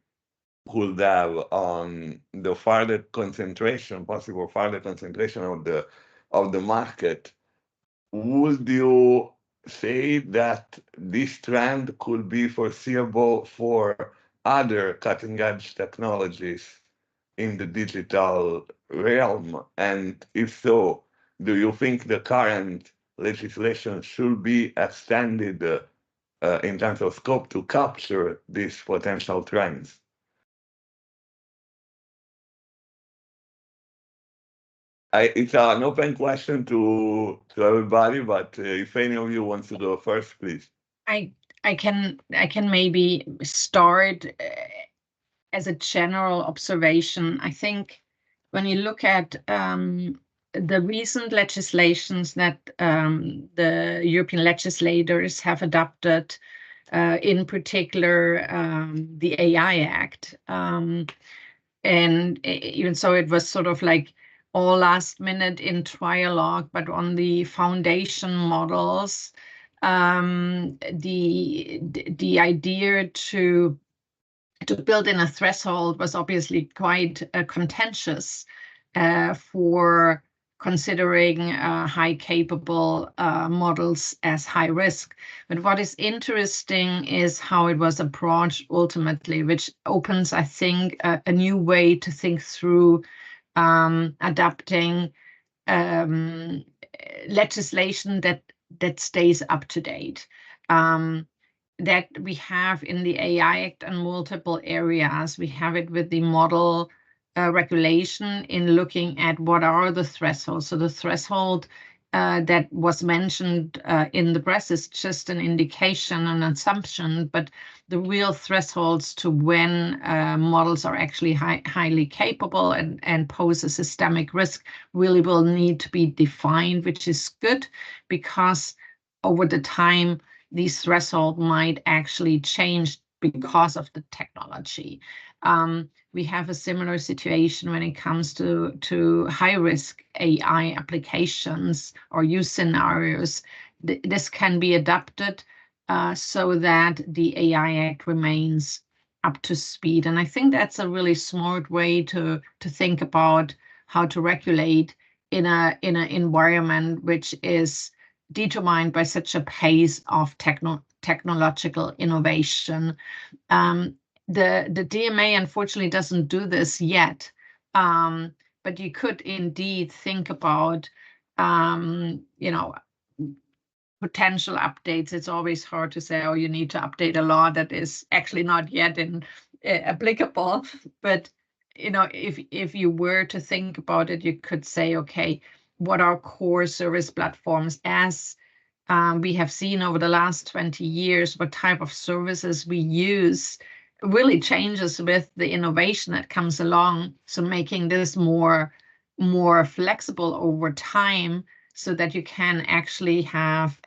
could have on the further concentration, possible further concentration of the market. Would you say that this trend could be foreseeable for other cutting-edge technologies in the digital realm? And if so, do you think the current legislation should be extended in terms of scope to capture these potential trends? It's an open question to everybody, but if any of you wants to go first, please. I can maybe start as a general observation. I think when you look at the recent legislations that the European legislators have adopted, in particular the AI Act, and even so, it was sort of like all last minute in trialogue, but on the foundation models, the idea to build in a threshold was obviously quite contentious for considering high capable models as high risk. But what is interesting is how it was approached ultimately, which opens, I think, a new way to think through adapting legislation that stays up to date. That we have in the AI Act in multiple areas. We have it with the model regulation in looking at what are the thresholds. So the threshold that was mentioned in the press is just an indication, an assumption, but the real thresholds to when models are actually highly capable and pose a systemic risk really will need to be defined, which is good because over the time, these thresholds might actually change because of the technology. We have a similar situation when it comes to high-risk AI applications or use scenarios. This can be adapted so that the AI Act remains up to speed. And I think that's a really smart way to think about how to regulate in an environment which is determined by such a pace of technological innovation. The DMA unfortunately doesn't do this yet, but you could indeed think about, potential updates. It's always hard to say, oh, you need to update a law that is actually not yet applicable. But if you were to think about it, you could say, okay, what are core service platforms as we have seen over the last 20 years, what type of services we use really changes with the innovation that comes along. So making this more flexible over time so that you can actually have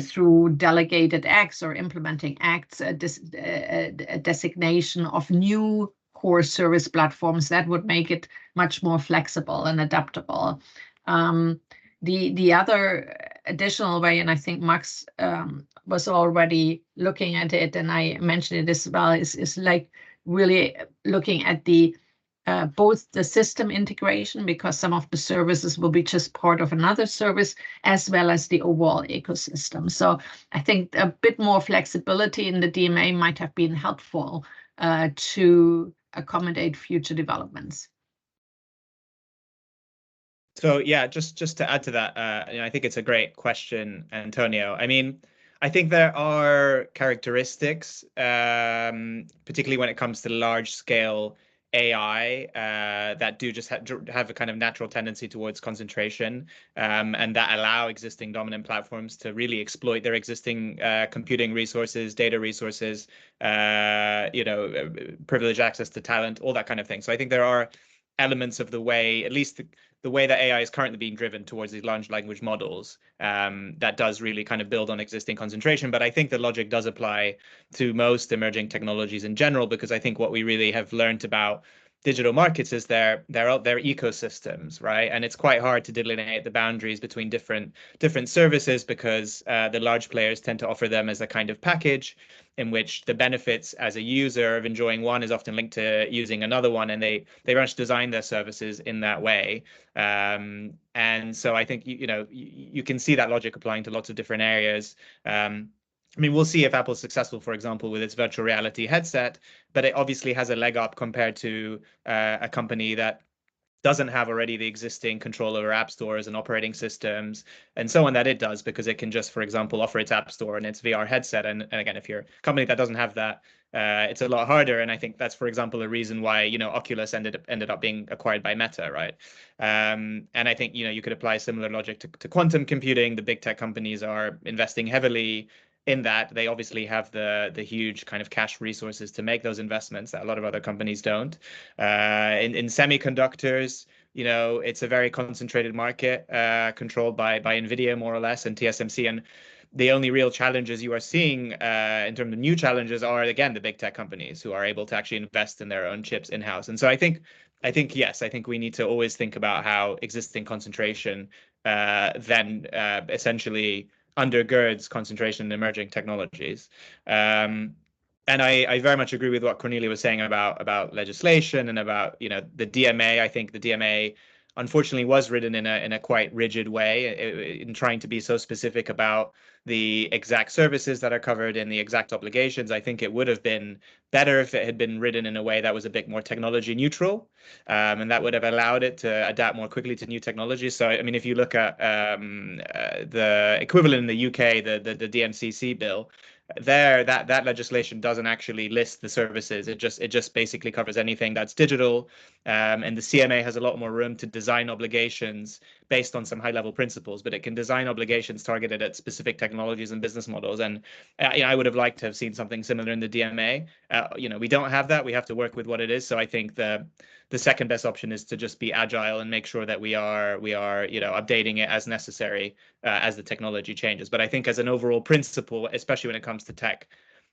through delegated acts or implementing acts, a designation of new core service platforms that would make it much more flexible and adaptable. The other additional way, and I think Max was already looking at it, and I mentioned it as well, is like really looking at the both the system integration, because some of the services will be just part of another service, as well as the overall ecosystem. So I think a bit more flexibility in the DMA might have been helpful to accommodate future developments. So yeah, just to add to that, I think it's a great question, Antonio. I mean, I think there are characteristics, particularly when it comes to large scale AI, that do just have a kind of natural tendency towards concentration, and that allow existing dominant platforms to really exploit their existing computing resources, data resources, privileged access to talent, all that kind of thing. So I think there are elements of the way, at least the way that AI is currently being driven towards these large language models, that does really kind of build on existing concentration. But I think the logic does apply to most emerging technologies in general, because I think what we really have learned about digital markets is they're ecosystems, right? And it's quite hard to delineate the boundaries between different services, because the large players tend to offer them as a kind of package in which the benefits as a user of enjoying one is often linked to using another one, and they very much design their services in that way. And so I think you can see that logic applying to lots of different areas. I mean, we'll see if Apple's successful, for example, with its virtual reality headset, but it obviously has a leg up compared to a company that doesn't have already the existing control over app stores and operating systems and so on that it does, because it can just, for example, offer its app store and its VR headset. And again, if you're a company that doesn't have that, it's a lot harder. And I think that's, for example, a reason why Oculus ended up being acquired by Meta, right? And I think you could apply similar logic to quantum computing. The big tech companies are investing heavily in that. They obviously have the huge kind of cash resources to make those investments that a lot of other companies don't. In semiconductors, it's a very concentrated market, controlled by NVIDIA more or less, and TSMC. And the only real challenges you are seeing in terms of new challenges are, again, the big tech companies who are able to actually invest in their own chips in-house. And so I think yes, I think we need to always think about how existing concentration then essentially undergirds concentration in emerging technologies. And I very much agree with what Cornelia was saying about legislation and about the DMA. I think the DMA unfortunately was written in a quite rigid way in trying to be so specific about the exact services that are covered and the exact obligations. I think it would have been better if it had been written in a way that was a bit more technology neutral, and that would have allowed it to adapt more quickly to new technologies. So, I mean, if you look at the equivalent in the UK, the DMCC bill, that legislation doesn't actually list the services. It just basically covers anything that's digital, and the CMA has a lot more room to design obligations based on some high-level principles, but it can design obligations targeted at specific technologies and business models. And I would have liked to have seen something similar in the DMA. We don't have that. We have to work with what it is. So I think the second best option is to just be agile and make sure that we are updating it as necessary as the technology changes. But I think as an overall principle, especially when it comes to tech,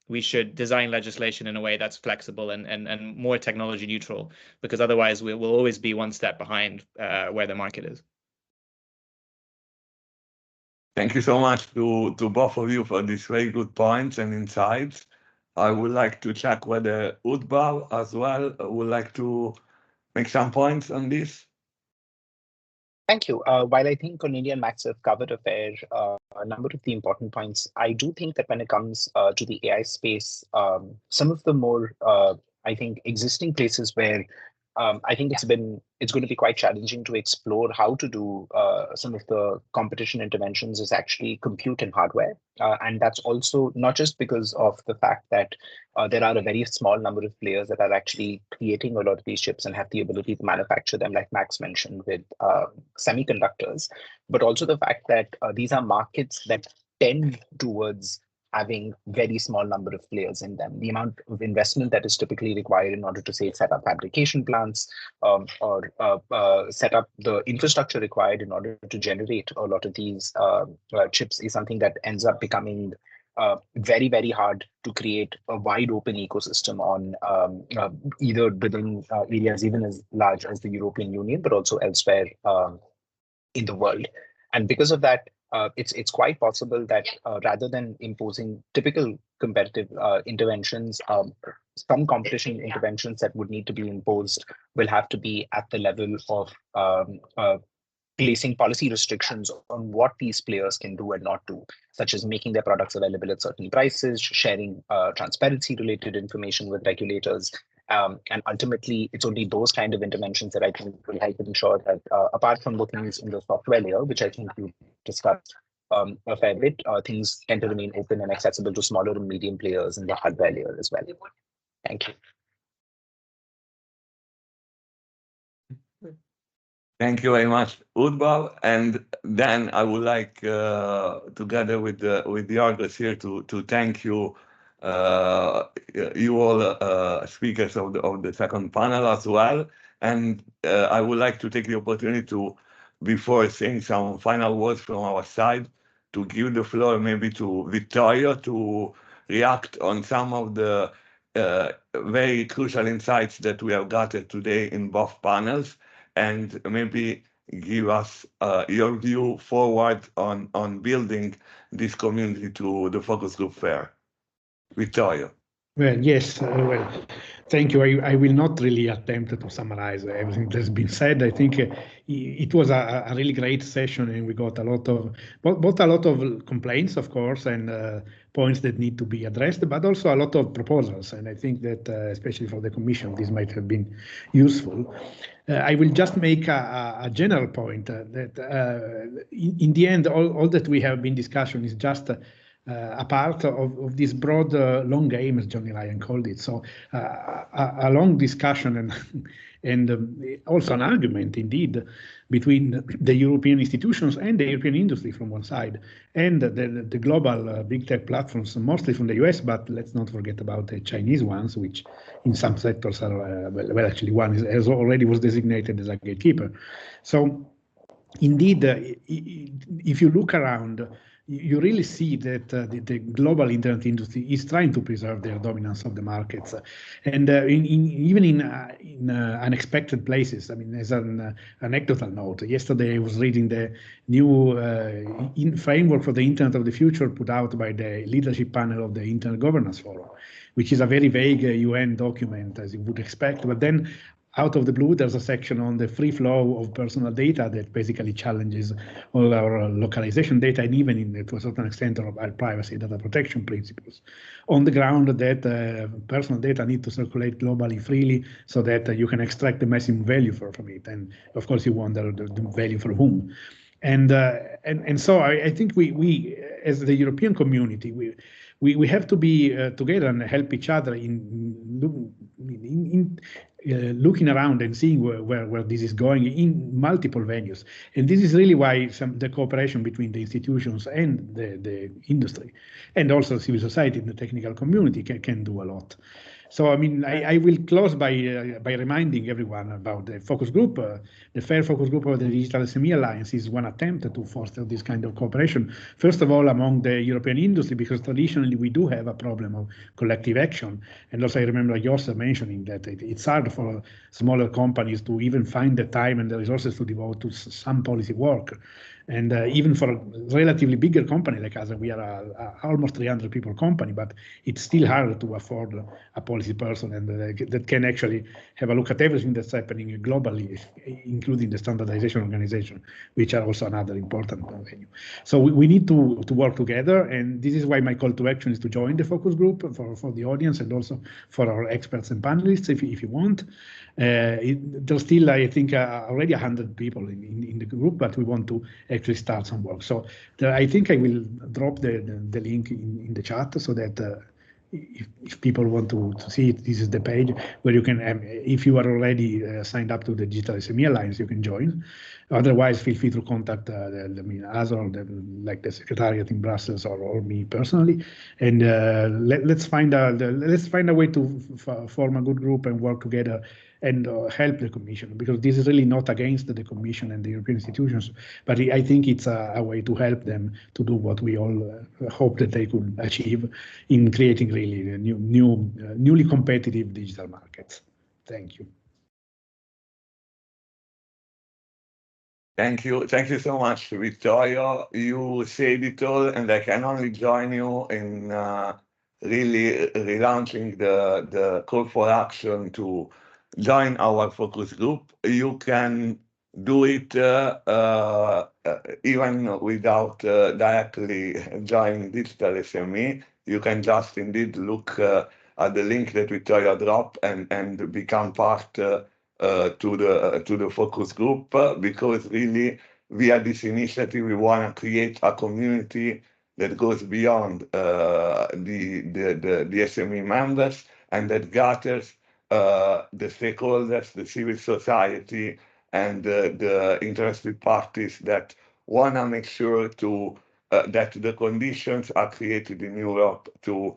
we should design legislation in a way that's flexible and more technology neutral, because otherwise we'll always be one step behind where the market is. Thank you so much to both of you for these very good points and insights. I would like to check whether Utbal as well would like to make some points on this. Thank you. While I think Cornelia and Max have covered a number of the important points, I do think that when it comes to the AI space, some of the more, I think, existing places where I think it's going to be quite challenging to explore how to do some of the competition interventions is actually compute and hardware. And that's also not just because of the fact that there are a very small number of players that are actually creating a lot of these chips and have the ability to manufacture them, like Max mentioned, with semiconductors, but also the fact that these are markets that tend towards having very small number of players in them. The amount of investment that is typically required in order to, say, set up fabrication plants or set up the infrastructure required in order to generate a lot of these chips is something that ends up becoming very, very hard to create a wide open ecosystem on either within areas even as large as the European Union, but also elsewhere in the world. And because of that, it's quite possible that rather than imposing typical competitive interventions, some competition interventions that would need to be imposed will have to be at the level of placing policy restrictions on what these players can do and not do, such as making their products available at certain prices, sharing transparency-related information with regulators. And ultimately, it's only those kind of interventions that I think will help ensure that, apart from the things in the software layer, which I think you discussed a fair bit, things tend to remain open and accessible to smaller and medium players in the hardware layer as well. Thank you. Thank you very much, Udbal. And then I would like, together with the others here, to thank you, you all speakers of the second panel as well. And I would like to take the opportunity to, before saying some final words from our side, to give the floor maybe to Victoria to react on some of the very crucial insights that we have gathered today in both panels, and maybe give us your view forward on building this community to the focus group fair. Victoria. Well, yes, well, thank you. I will not really attempt to summarize everything that's been said. I think it was a really great session, and we got a lot of, both a lot of complaints, of course, and points that need to be addressed, but also a lot of proposals. And I think that, especially for the Commission, this might have been useful. I will just make a general point that in the end, all that we have been discussing is just a part of this broad long game, as Johnny Ryan called it. So a long discussion and also an argument, indeed, between the European institutions and the European industry from one side, and the global big tech platforms, mostly from the US, but let's not forget about the Chinese ones, which in some sectors are, well, actually one has already was designated as a gatekeeper. So indeed, if you look around, you really see that the global internet industry is trying to preserve their dominance of the markets, and even in unexpected places. I mean, as an anecdotal note, yesterday I was reading the new framework for the Internet of the Future put out by the leadership panel of the Internet Governance Forum, which is a very vague UN document, as you would expect. But then, out of the blue, there's a section on the free flow of personal data that basically challenges all our localization data, and even to a certain extent our privacy data protection principles, on the ground that personal data need to circulate globally freely so that you can extract the maximum value from it. And of course, you wonder the value for whom. And so I think we as the European community, we have to be together and help each other in looking around and seeing where this is going in multiple venues. And this is really why the cooperation between the institutions and the industry, and also civil society and the technical community can do a lot. So, I mean, I will close by reminding everyone about the focus group. The FAIR focus group of the Digital SME Alliance is one attempt to foster this kind of cooperation. First of all, among the European industry, because traditionally we do have a problem of collective action. And also I remember Joseph mentioning that it's hard for smaller companies to even find the time and the resources to devote to some policy work. And even for a relatively bigger company like us, we are almost 300 people company, but it's still hard to afford a policy person and that can actually have a look at everything that's happening globally, including the standardization organization, which are also another important venue. So we need to work together, and this is why my call to action is to join the focus group for the audience and also for our experts and panelists, if you want. There's still, I think, already 100 people in the group, but we want to actually start some work. So I think I will drop the link in the chat so that if people want to see it, this is the page where you can, if you are already signed up to the Digital SME Alliance, you can join. Otherwise, feel free to contact us or the secretariat in Brussels or me personally, and let's find a way to form a good group and work together and help the Commission, because this is really not against the Commission and the European institutions, but I think it's a way to help them to do what we all hope that they could achieve in creating really newly competitive digital markets. Thank you. Thank you so much, Vittorio. You said it all, and I can only join you in really relaunching the call for action to join our focus group. You can do it even without directly joining Digital SME. You can just indeed look at the link that Vittorio dropped and become part to the focus group, because really via this initiative we want to create a community that goes beyond the SME members, and that gathers the stakeholders, the civil society, and the interested parties that want to make sure that the conditions are created in Europe to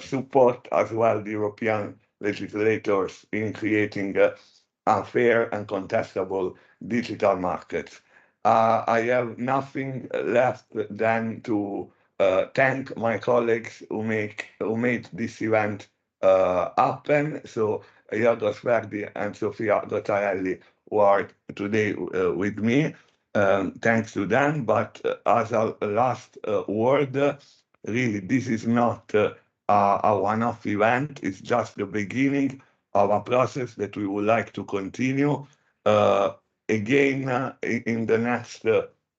support as well the European legislators in creating a fair and contestable digital markets. I have nothing left than to thank my colleagues who made this event happen. So Jorgos Verdi and Sofia Dottarelli, who are today with me. Thanks to them. But as a last word, really, this is not a one-off event. It's just the beginning of a process that we would like to continue. Again, in the next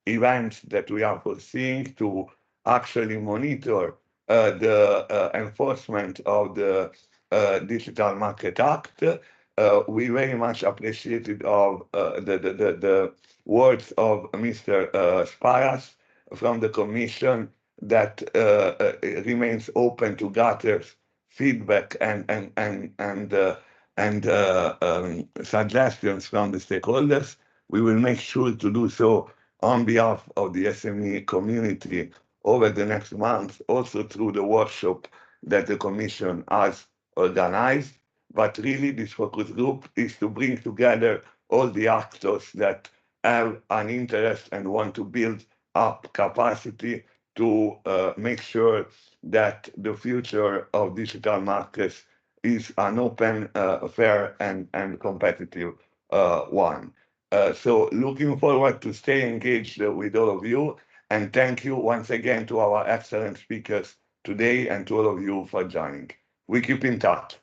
events that we are foreseeing to actually monitor the enforcement of the Digital Market Act. We very much appreciated of the words of Mr. Sparas from the Commission, that remains open to gather feedback and suggestions from the stakeholders. We will make sure to do so on behalf of the SME community over the next month, also through the workshop that the Commission has organized. But really, this focus group is to bring together all the actors that have an interest and want to build up capacity to make sure that the future of digital markets is an open, fair, and competitive one. So looking forward to stay engaged with all of you, and thank you once again to our excellent speakers today and to all of you for joining. We keep in touch.